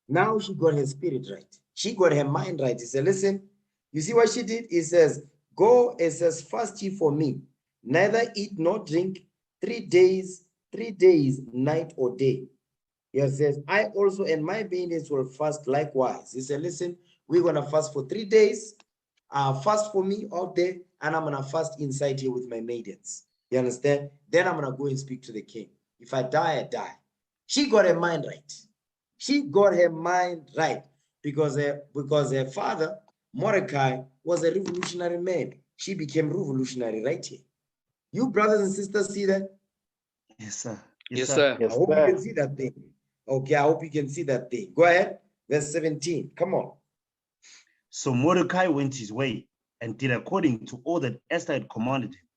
Now she got her spirit right. She got her mind right. He said, listen, you see what she did? He says, go, it says, fast ye for me, neither eat nor drink 3 days, night or day. He says, I also and my maidens will fast likewise. He said, listen, we're going to fast for 3 days. Fast for me all day, and I'm going to fast inside here with my maidens. You understand? Then I'm going to go and speak to the king. If I die, I die. She got her mind right. She got her mind right because her father, Mordecai, was a revolutionary man. She became revolutionary right here. You brothers and sisters see that? Yes, sir. Yes, sir. I hope you can see that thing. Okay, I hope you can see that thing. Go ahead. Verse 17. Come on. So Mordecai went his way and did according to all that Esther had commanded him.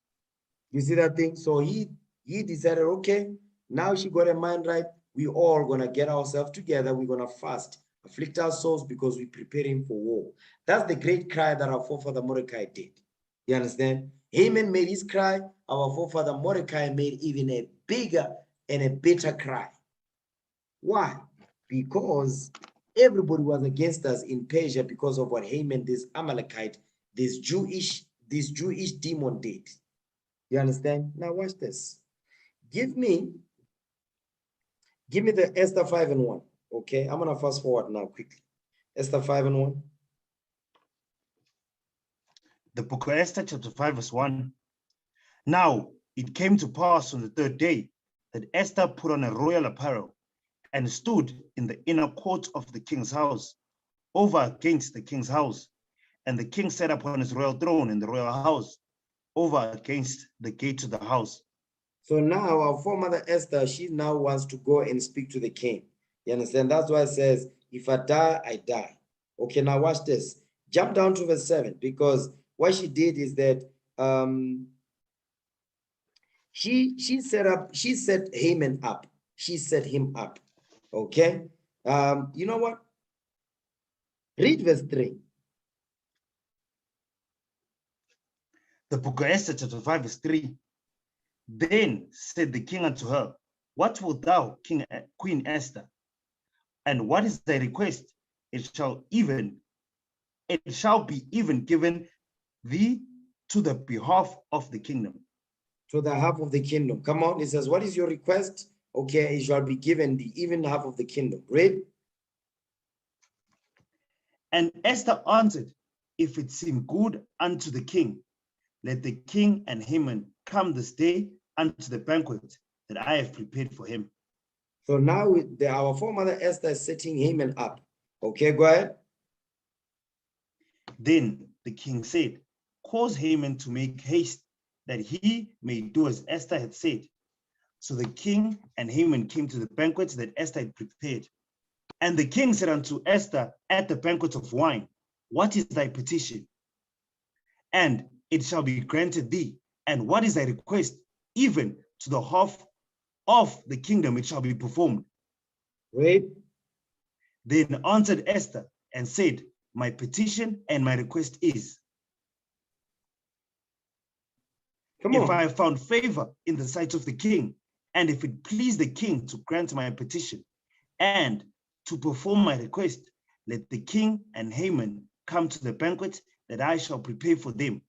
You see that thing? So he decided, okay, now she got her mind right. We all gonna get ourselves together. We're gonna fast, afflict our souls because we're preparing for war. That's the great cry that our forefather Mordecai did. You understand? Haman made his cry. Our forefather Mordecai made even a bigger and a better cry. Why? Because everybody was against us in Persia because of what Haman, this Amalekite, this Jewish demon did. You understand? Now watch this. Give me the Esther 5:1. Okay, I'm gonna fast forward now quickly. Esther 5:1. The book of Esther, chapter 5, verse 1. Now it came to pass on the 3rd day that Esther put on a royal apparel and stood in the inner court of the king's house, over against the king's house. And the king sat upon his royal throne in the royal house, over against the gate to the house. So now our foremother Esther, she now wants to go and speak to the king. You understand? That's why it says, if I die, I die. Okay, now watch this. Jump down to verse 7, because what she did is that she set Haman up. She set him up. Okay. You know what? Read verse 3. The book of Esther, chapter 5, verse 3. Then said the king unto her, what wilt thou, Queen Esther? And what is thy request? It shall be even given thee to the behalf of the kingdom. To the half of the kingdom. Come on, it says, what is your request? Okay, it shall be given the even half of the kingdom. Read. And Esther answered, if it seem good unto the king, let the king and Haman come this day unto the banquet that I have prepared for him. So now our foremother Esther is setting Haman up. Okay, go ahead. Then the king said, cause Haman to make haste, that he may do as Esther had said. So the king and Haman came to the banquet that Esther had prepared. And the king said unto Esther at the banquet of wine, what is thy petition? And it shall be granted thee. And what is thy request? Even to the half of the kingdom it shall be performed. Read. Then answered Esther and said, my petition and my request is, if I have found favor in the sight of the king, And if it please the king to grant my petition and to perform my request, let the king and Haman come to the banquet that I shall prepare for them,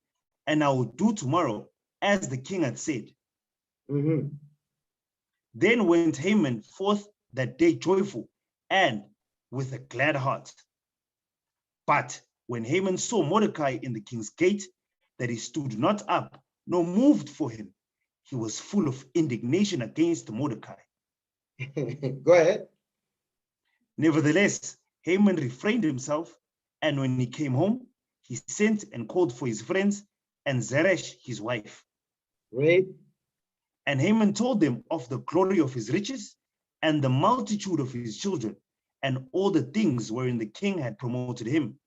and I will do tomorrow as the king had said. Then went Haman forth that day joyful and with a glad heart. But when Haman saw Mordecai in the king's gate, that he stood not up, nor moved for him, he was full of indignation against Mordecai. Go ahead. Nevertheless, Haman refrained himself, and when he came home, he sent and called for his friends and Zeresh, his wife. Right. And Haman told them of the glory of his riches and the multitude of his children and all the things wherein the king had promoted him,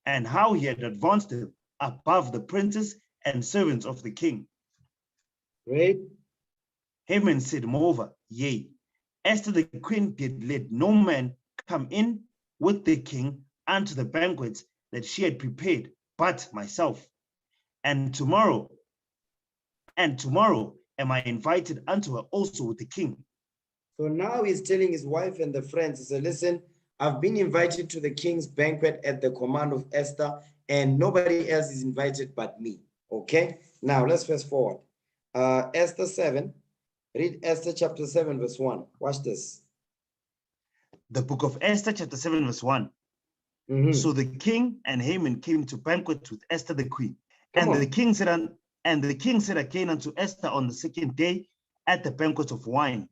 and how he had advanced him above the princes and servants of the king. Right. Haman said, moreover, yea, Esther the queen did let no man come in with the king unto the banquets that she had prepared, but myself. And tomorrow am I invited unto her also with the king. So now he's telling his wife and the friends, he said, listen, I've been invited to the king's banquet at the command of Esther, and nobody else is invited but me. Okay, now let's fast forward. Esther 7, read Esther chapter 7, verse 1. Watch this. The book of Esther, chapter 7, verse 1. So the king and Haman came to banquet with Esther the queen. The king said again unto Esther on the second day at the banquet of wine,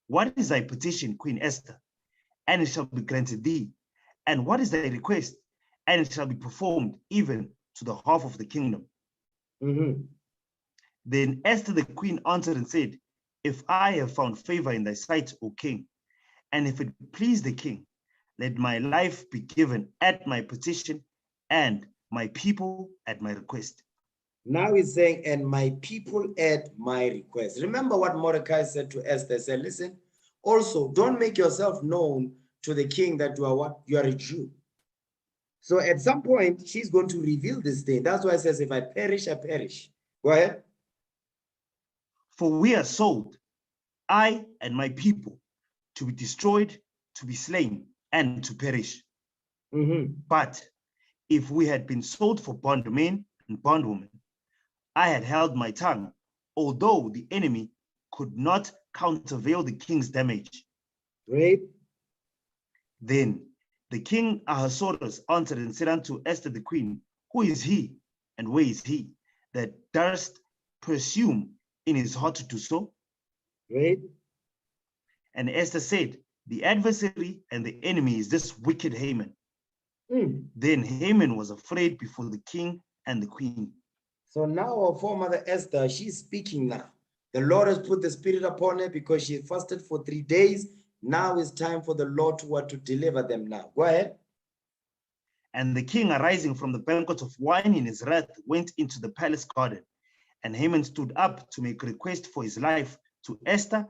what is thy petition, Queen Esther? And it shall be granted thee. And what is thy request? And it shall be performed even to the half of the kingdom. Then Esther the queen answered and said, if I have found favor in thy sight, O king, and if it please the king, let my life be given at my petition and my people at my request. Now he's saying, and my people at my request. Remember what Mordecai said to Esther. He said, listen, also don't make yourself known to the king that you are what? You are a Jew. So at some point, she's going to reveal this thing. That's why it says, if I perish, I perish. Go ahead. For we are sold, I and my people, to be destroyed, to be slain, and to perish. But if we had been sold for bondmen and bondwomen, I had held my tongue, although the enemy could not countervail the king's damage. Right. Then the king Ahasuerus answered and said unto Esther the queen, who is he, and where is he, that durst presume in his heart to do so? Right. And Esther said, the adversary and the enemy is this wicked Haman. Then Haman was afraid before the king and the queen. So now our foremother Esther, she's speaking now. The Lord has put the spirit upon her because she fasted for 3 days. Now it's time for the Lord to deliver them now. Go ahead. And the king, arising from the banquet of wine in his wrath, went into the palace garden. And Haman stood up to make request for his life to Esther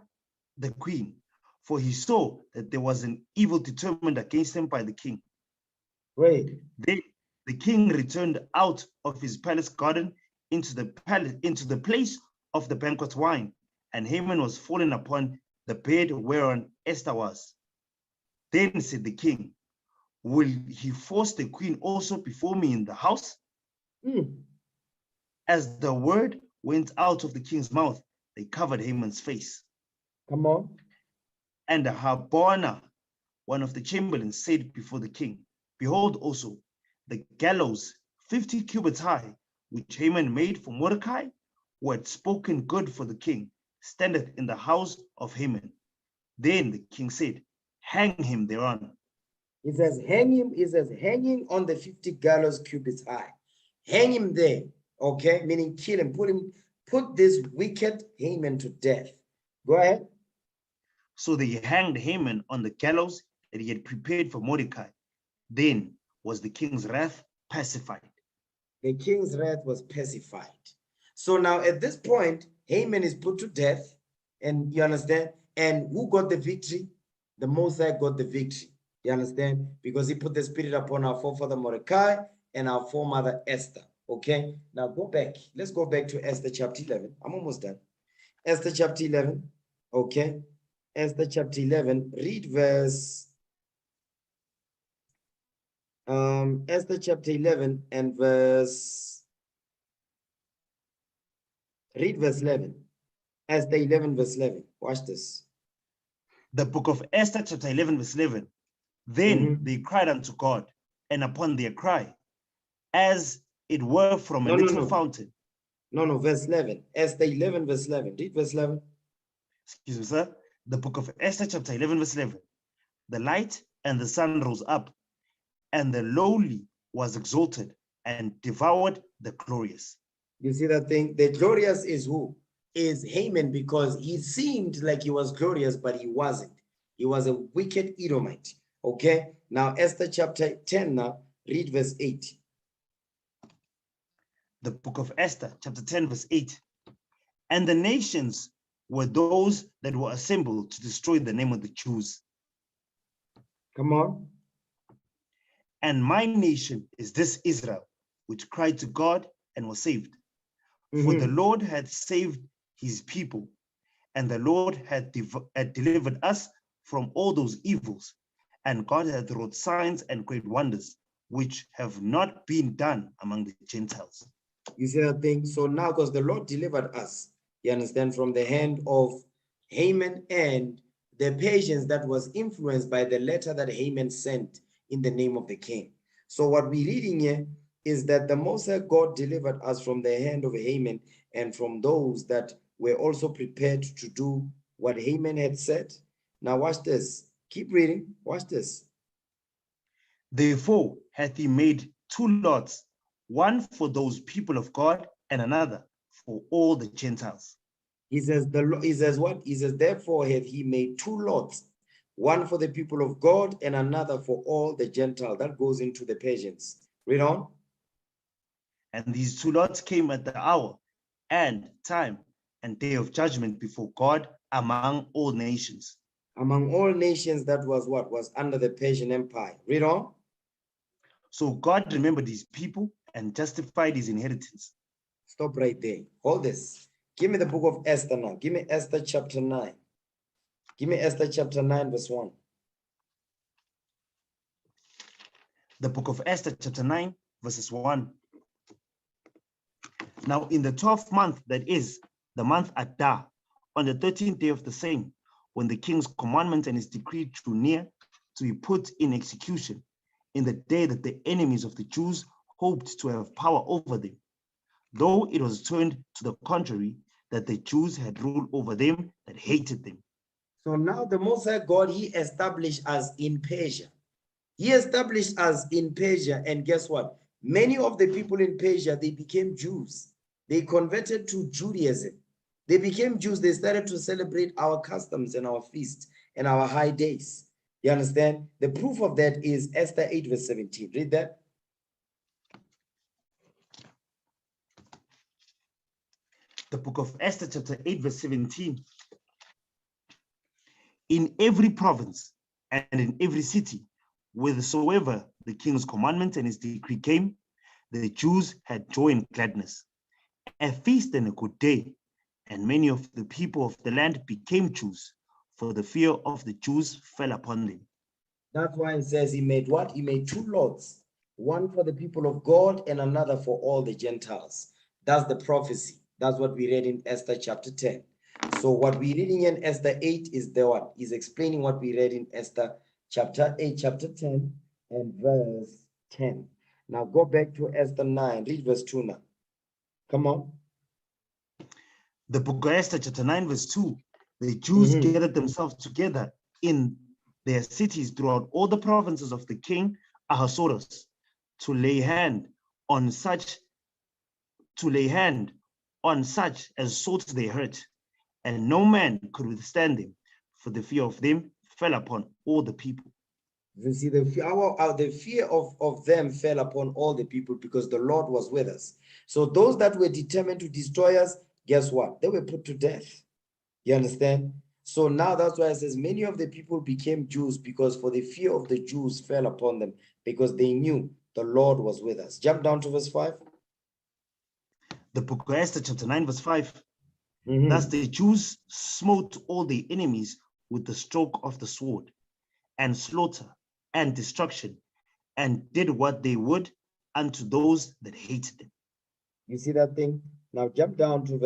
the queen, for he saw that there was an evil determined against him by the king. Great. Then the king returned out of his palace garden into the place of the banquet wine, and Haman was fallen upon the bed whereon Esther was. Then said the king, will he force the queen also before me in the house? As the word went out of the king's mouth, they covered Haman's face. Come on. And Harbona, one of the chamberlains, said before the king, behold also, the gallows 50 cubits high, which Haman made for Mordecai, who had spoken good for the king, standeth in the house of Haman. Then the king said, hang him thereon. He says, hang him. He says, hanging on the 50 gallows cubits high. Hang him there. Okay, meaning kill him. Put this wicked Haman to death. Go ahead. So they hanged Haman on the gallows that he had prepared for Mordecai. Then was the king's wrath pacified. The king's wrath was pacified. So now at this point, Haman is put to death. And you understand? And who got the victory? The Most High got the victory. You understand? Because he put the spirit upon our forefather Mordecai and our foremother Esther. Okay? Now go back. Let's go back to Esther chapter 11. I'm almost done. Esther chapter 11. Okay. Esther chapter 11, read verse Esther chapter 11 and read verse 11. Esther 11 verse 11. Watch this. The book of Esther, chapter 11, verse 11. Then they cried unto God, and upon their cry, as it were from a little fountain. No, verse 11. Esther 11 verse 11. Read verse 11. Excuse me, sir. The book of Esther, chapter 11, verse 11. The light and the sun rose up, and the lowly was exalted and devoured the glorious. You see that thing? The glorious is who? Is Haman, because he seemed like he was glorious, but he wasn't. He was a wicked Edomite. Okay? Now, Esther chapter 10 now, read verse 8. The book of Esther, chapter 10, verse 8. And the nations were those that were assembled to destroy the name of the Jews. Come on. And my nation is this Israel, which cried to God and was saved. For the Lord had saved his people, and the Lord had delivered us from all those evils, and God hath wrought signs and great wonders, which have not been done among the Gentiles. You see that thing? So now, because the Lord delivered us, you understand, from the hand of Haman and the Persians that was influenced by the letter that Haman sent in the name of the king. So what we're reading here is that the Most High God delivered us from the hand of Haman and from those that were also prepared to do what Haman had said. Now watch this. Keep reading. Watch this. Therefore hath he made two lots, one for those people of God and another for all the Gentiles. He says, what? He says, therefore hath he made two lots, one for the people of God and another for all the Gentiles. That goes into the Persians. Read on. And these two lots came at the hour and time and day of judgment before God among all nations. Among all nations, that was what? Was under the Persian Empire. Read on. So God remembered his people and justified his inheritance. Stop right there. Hold this. Give me the book of Esther now. Give me Esther chapter 9. Give me Esther chapter 9, verse 1. The book of Esther, chapter 9, verses 1. Now in the 12th month, that is, the month Adar, on the 13th day of the same, when the king's commandment and his decree drew near to be put in execution, in the day that the enemies of the Jews hoped to have power over them, though it was turned to the contrary, that the Jews had ruled over them that hated them. So now the Most High God, he established us in Persia. He established us in Persia, and guess what? Many of the people in Persia, they became Jews. They converted to Judaism. They became Jews. They started to celebrate our customs and our feasts and our high days. You understand? The proof of that is Esther 8, verse 17. Read that. The book of Esther, chapter 8, verse 17. In every province and in every city, whithersoever the king's commandment and his decree came, the Jews had joy and gladness, a feast and a good day, and many of the people of the land became Jews, for the fear of the Jews fell upon them. That's why it says he made what? He made two lots, one for the people of God and another for all the Gentiles. That's the prophecy. That's what we read in Esther chapter 10. So what we're reading in Esther 8 is the what? Is explaining what we read in Esther chapter 8, chapter 10, and verse 10. Now go back to Esther 9, read verse 2 now. Come on. The book of Esther, chapter 9, verse 2. The Jews gathered themselves together in their cities throughout all the provinces of the king Ahasuerus to lay hand on such as sought their hurt, and no man could withstand them, for the fear of them fell upon all the people. You see, the fear of them fell upon all the people because the Lord was with us. So those that were determined to destroy us, guess what? They were put to death. You understand? So now that's why it says many of the people became Jews because for the fear of the Jews fell upon them because they knew the Lord was with us. Jump down to verse 5. The book of Esther, chapter 9, verse 5. Thus the Jews smote all their enemies with the stroke of the sword, and slaughter and destruction, and did what they would unto those that hated them. You see that thing? Now jump down to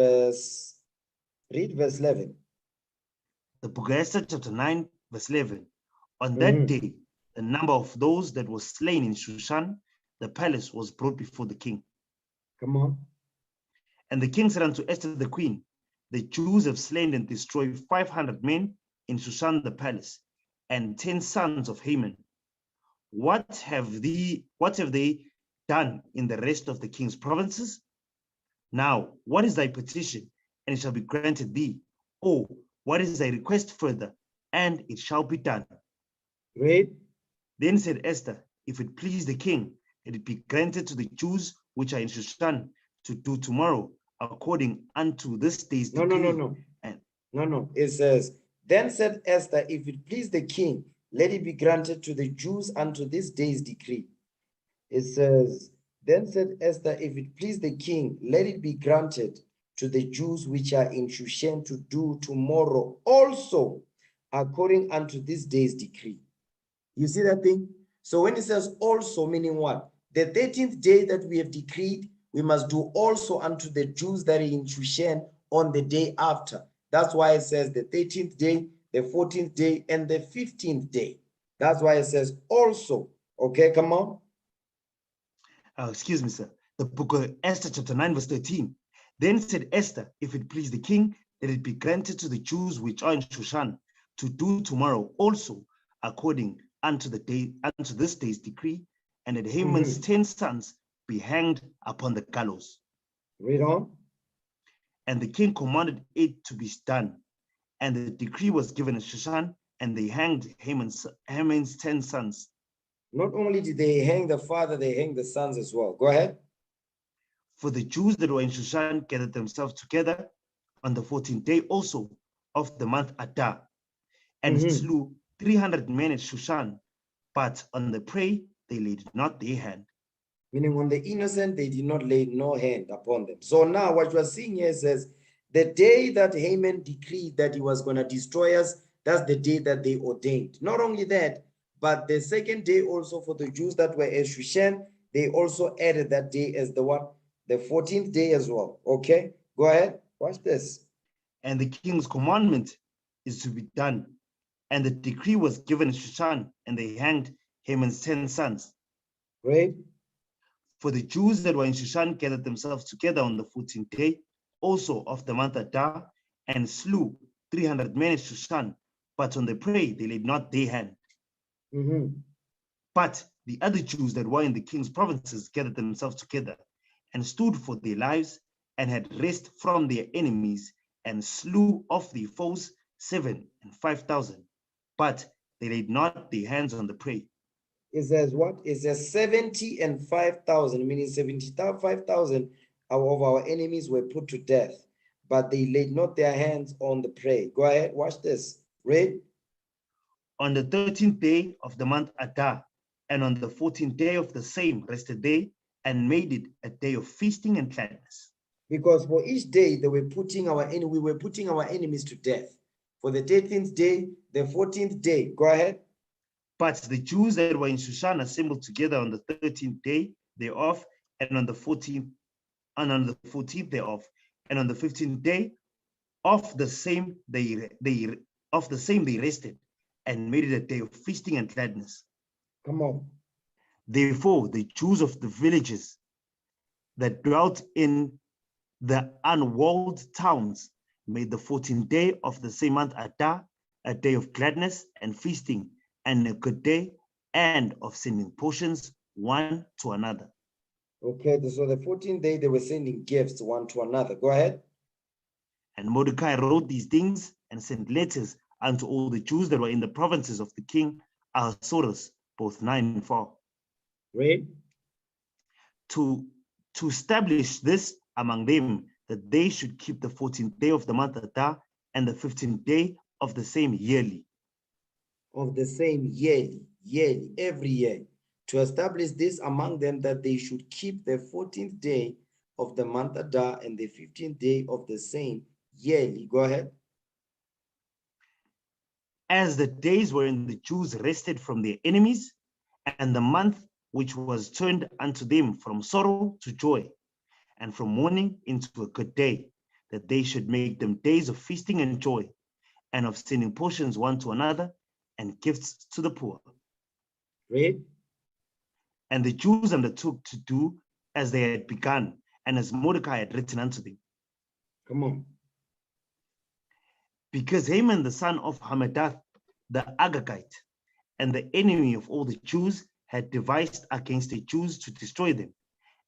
read verse 11. The book of Esther, chapter 9, verse 11. On that day, the number of those that were slain in Shushan, the palace, was brought before the king. Come on. And the king said unto Esther the queen, the Jews have slain and destroyed 500 men in Shushan the palace, and 10 sons of Haman. What have they done in the rest of the king's provinces? Now, what is thy petition, and it shall be granted thee? Or what is thy request further, and it shall be done? Read. Then said Esther, if it please the king, let it be granted to the Jews which are in Shushan to do tomorrow according unto this day's decree. No. It says, then said Esther, if it please the king, let it be granted to the Jews unto this day's decree. It says, then said Esther, if it please the king, let it be granted to the Jews which are in Shushan to do tomorrow also according unto this day's decree. You see that thing? So when it says also, meaning what? The 13th day that we have decreed, we must do also unto the Jews that are in Shushan on the day after. That's why it says the 13th day, the 14th day, and the 15th day. That's why it says also. Okay, come on. Excuse me, sir. The book of Esther, chapter 9, verse 13. Then said Esther, if it please the king, let it be granted to the Jews which are in Shushan to do tomorrow also according unto this day's decree, and that Haman's 10 sons be hanged upon the gallows. Read on. And the king commanded it to be done, and the decree was given in Shushan, and they hanged Haman's 10 sons. Not only did they hang the father, they hanged the sons as well. Go ahead. For the Jews that were in Shushan gathered themselves together on the 14th day also of the month Adar, and slew 300 men at Shushan, but on the prey they laid not their hand. Meaning on the innocent, they did not lay no hand upon them. So now what you are seeing here says, the day that Haman decreed that he was going to destroy us, that's the day that they ordained. Not only that, but the second day also for the Jews that were at Shushan, they also added that day as the what? The 14th day as well. Okay, go ahead. Watch this. And the king's commandment is to be done. And the decree was given in Shushan, and they hanged Haman's 10 sons. Right. For the Jews that were in Shushan gathered themselves together on the 14th day also of the month Adar, and slew 300 men at Shushan, but on the prey they laid not their hand. But the other Jews that were in the king's provinces gathered themselves together, and stood for their lives, and had rest from their enemies, and slew of their foes 7,000 and 5,000, but they laid not their hands on the prey. It says what? It says 70 and 5,000, meaning 75,000 of our enemies were put to death, but they laid not their hands on the prey. Go ahead, watch this. Read. On the 13th day of the month Adar, and on the 14th day of the same rested they, and made it a day of feasting and gladness. Because for each day we were putting our enemies to death. For the 13th day, the 14th day. Go ahead. But the Jews that were in Shushan assembled together on the 13th day thereof, and on the 14th, and on the 14th thereof, and on the 15th day of the same they rested, and made it a day of feasting and gladness. Come on. Therefore, the Jews of the villages that dwelt in the unwalled towns made the 14th day of the same month Adar a day of gladness and feasting, and a good day, and of sending portions one to another. Okay, so the 14th day they were sending gifts one to another. Go ahead. And Mordecai wrote these things and sent letters unto all the Jews that were in the provinces of the king Ahasuerus, both nigh and far. Read. To establish this among them, that they should keep the 14th day of the month Adar and the 15th day of the same yearly. Of the same yearly, every year. To establish this among them, that they should keep the 14th day of the month Adar and the 15th day of the same yearly. Go ahead. As the days wherein the Jews rested from their enemies, and the month which was turned unto them from sorrow to joy, and from mourning into a good day, that they should make them days of feasting and joy, and of sending portions one to another, and gifts to the poor. Read. And the Jews undertook to do as they had begun, and as Mordecai had written unto them. Come on. Because Haman the son of Hammedatha the Agagite, and the enemy of all the Jews, had devised against the Jews to destroy them,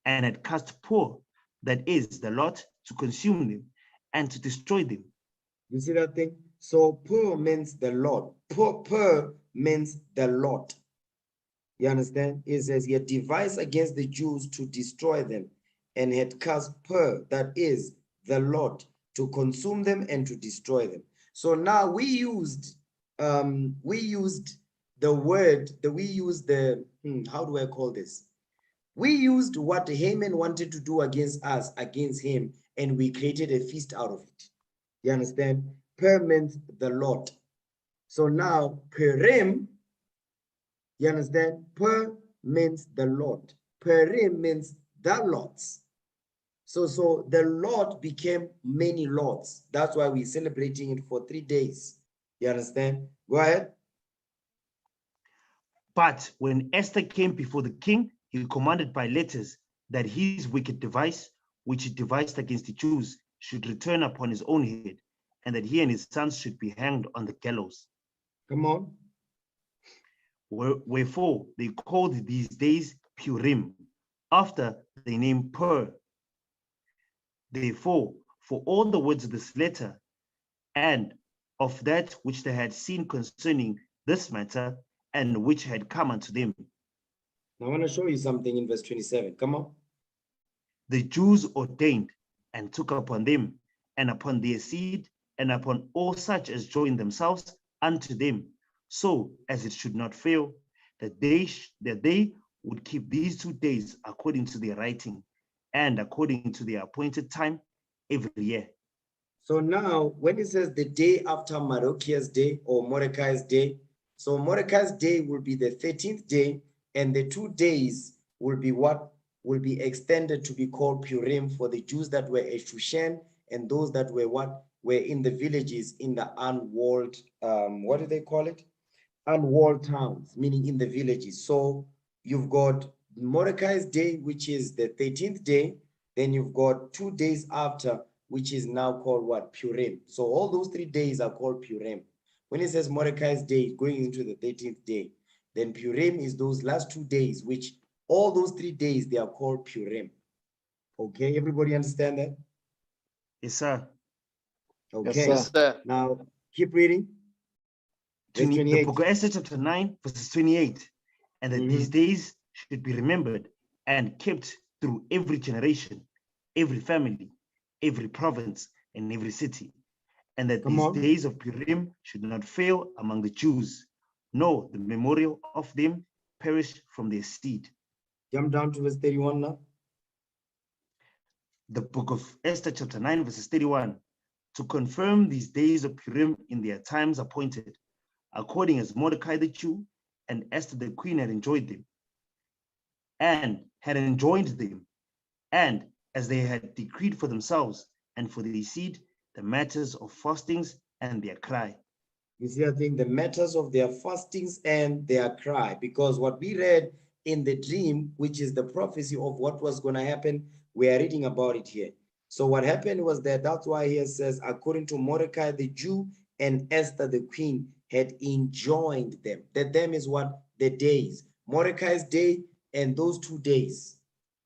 and had cast Pur, that is the lot, to consume them and to destroy them. You see that thing? So Pur means the Lord. Pur means the Lord. You understand? It says he had devised against the Jews to destroy them, and had cast Pur, that is the Lord, to consume them and to destroy them. So now we used the word that we used the how do I call this? We used what Haman wanted to do against us, against him, and we created a feast out of it. You understand? Per means the Lord. So now Purim, you understand? Per means the Lord. Purim means the Lords. So the Lord became many lords. That's why we're celebrating it for 3 days. You understand? Go ahead. But when Esther came before the king, he commanded by letters that his wicked device, which he devised against the Jews, should return upon his own head, and that he and his sons should be hanged on the gallows. Come on. Wherefore they called these days Purim, after the name Pur. Therefore, for all the words of this letter, and of that which they had seen concerning this matter, and which had come unto them. Now I want to show you something in verse 27. Come on. The Jews ordained and took upon them, and upon their seed, and upon all such as joined themselves unto them, so as it should not fail, that they would keep these 2 days according to their writing, and according to their appointed time every year. So now, when it says the day after Mordecai's day or Mordecai's day, so Mordecai's day will be the 13th day, and the 2 days will be what will be extended to be called Purim for the Jews that were at Shushan and those that were what were in the villages in the unwalled, what do they call it? Unwalled towns, meaning in the villages. So you've got Mordecai's day, which is the 13th day. Then you've got 2 days after, which is now called what? Purim. So all those 3 days are called Purim. When it says Mordecai's day going into the 13th day, then Purim is those last 2 days, which all those 3 days, they are called Purim. Okay, everybody understand that? Yes, sir. Okay, Yes, sir. now keep reading. Verse The 28. book of Esther, chapter 9, verses 28, and that these days should be remembered and kept through every generation, every family, every province, and every city, and that Come these on. days of Purim should not fail among the Jews, nor the memorial of them perish from their seed. Jump down to verse 31 now. The book of Esther, chapter 9, verses 31, to confirm these days of Purim in their times appointed, according as Mordecai the Jew and Esther the queen had enjoyed them, and had enjoined them, and as they had decreed for themselves and for their seed, the matters of fastings and their cry. You see, I think the matters of their fastings and their cry, because what we read in the dream, which is the prophecy of what was going to happen, we are reading about it here. So what happened was that's why here says, according to Mordecai the Jew and Esther the queen had enjoined them. That them is what? The days. Mordecai's day and those 2 days.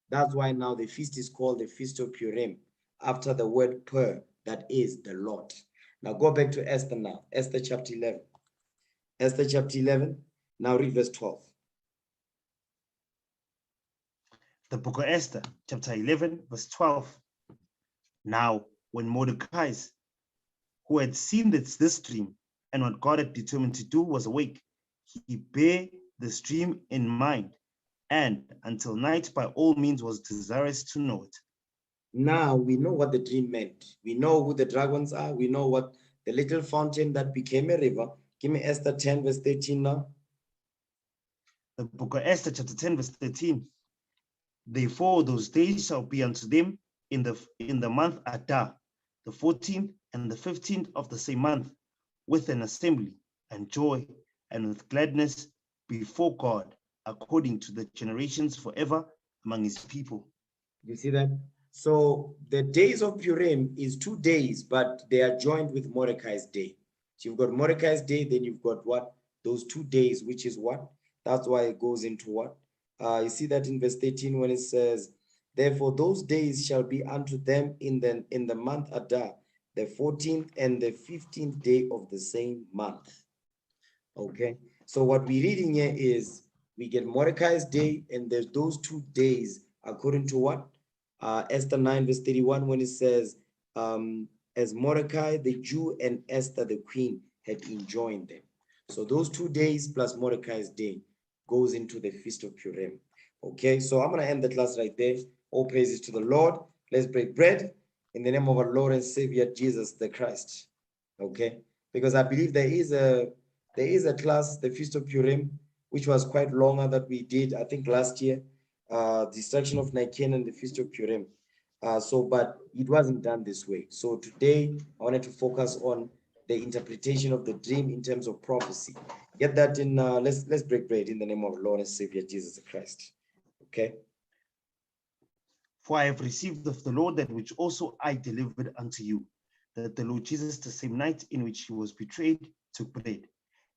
That's why now the feast is called the Feast of Purim, after the word Pur, that is the Lord. Now go back to Esther now. Esther chapter 11. Esther chapter 11. Now read verse 12. The book of Esther, chapter 11, verse 12. Now, when Mordecai, who had seen this dream and what God had determined to do, was awake, he bare this dream in mind, and until night by all means was desirous to know it. Now we know what the dream meant. We know who the dragons are. We know what the little fountain that became a river. Give me Esther 10 verse 13 now. The book of Esther, chapter 10, verse 13. Therefore, those days shall be unto them in the month Adar, the 14th and the 15th of the same month, with an assembly and joy and with gladness before God, according to the generations forever among his people. You see that? So the days of Purim is 2 days, but they are joined with Mordecai's day. So you've got Mordecai's day, then you've got what? Those 2 days, which is what? That's why it goes into what? You see that in verse 13 when it says, therefore those days shall be unto them in the month Adar, the 14th and the 15th day of the same month. Okay, so what we're reading here is we get Mordecai's day, and there's those 2 days according to what? Esther 9 verse 31 when it says, as Mordecai the Jew and Esther the queen had enjoined them. So those 2 days plus Mordecai's day goes into the Feast of Purim. Okay, so I'm going to end the class right there. All praises to the Lord. Let's break bread in the name of our Lord and Savior Jesus the Christ. Okay, because I believe there is a class, the Feast of Purim, which was quite longer that we did, I think last year, destruction of Nicaea and the Feast of Purim. But it wasn't done this way. So today I wanted to focus on the interpretation of the dream in terms of prophecy. Get that in, let's break bread in the name of Lord and Savior Jesus Christ. Okay. For I have received of the Lord that which also I delivered unto you, that the Lord Jesus, the same night in which he was betrayed, took bread.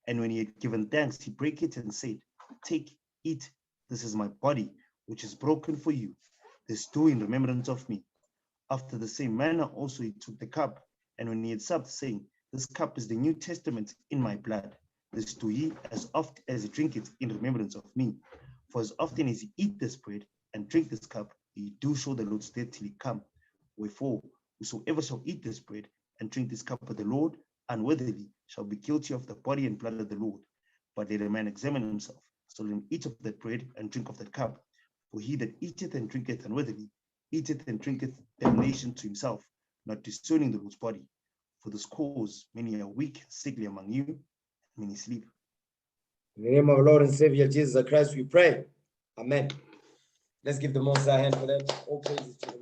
And when he had given thanks, he brake it and said, take, eat, this is my body, which is broken for you. This do in remembrance of me. After the same manner also he took the cup, and when he had supped, saying, this cup is the New Testament in my blood. This do ye as oft as ye drink it in remembrance of me. For as often as ye eat this bread and drink this cup, ye do show the Lord's death till he come. Wherefore, whosoever shall eat this bread and drink this cup of the Lord unworthily shall be guilty of the body and blood of the Lord. But let a man examine himself, so let him eat of that bread and drink of that cup. For he that eateth and drinketh unworthily eateth and drinketh damnation to himself, not discerning the Lord's body. For this cause many are weak, sickly among you, and many sleep. In the name of our Lord and Savior Jesus Christ, we pray. Amen. Let's give the Most High hand for that. All praises to the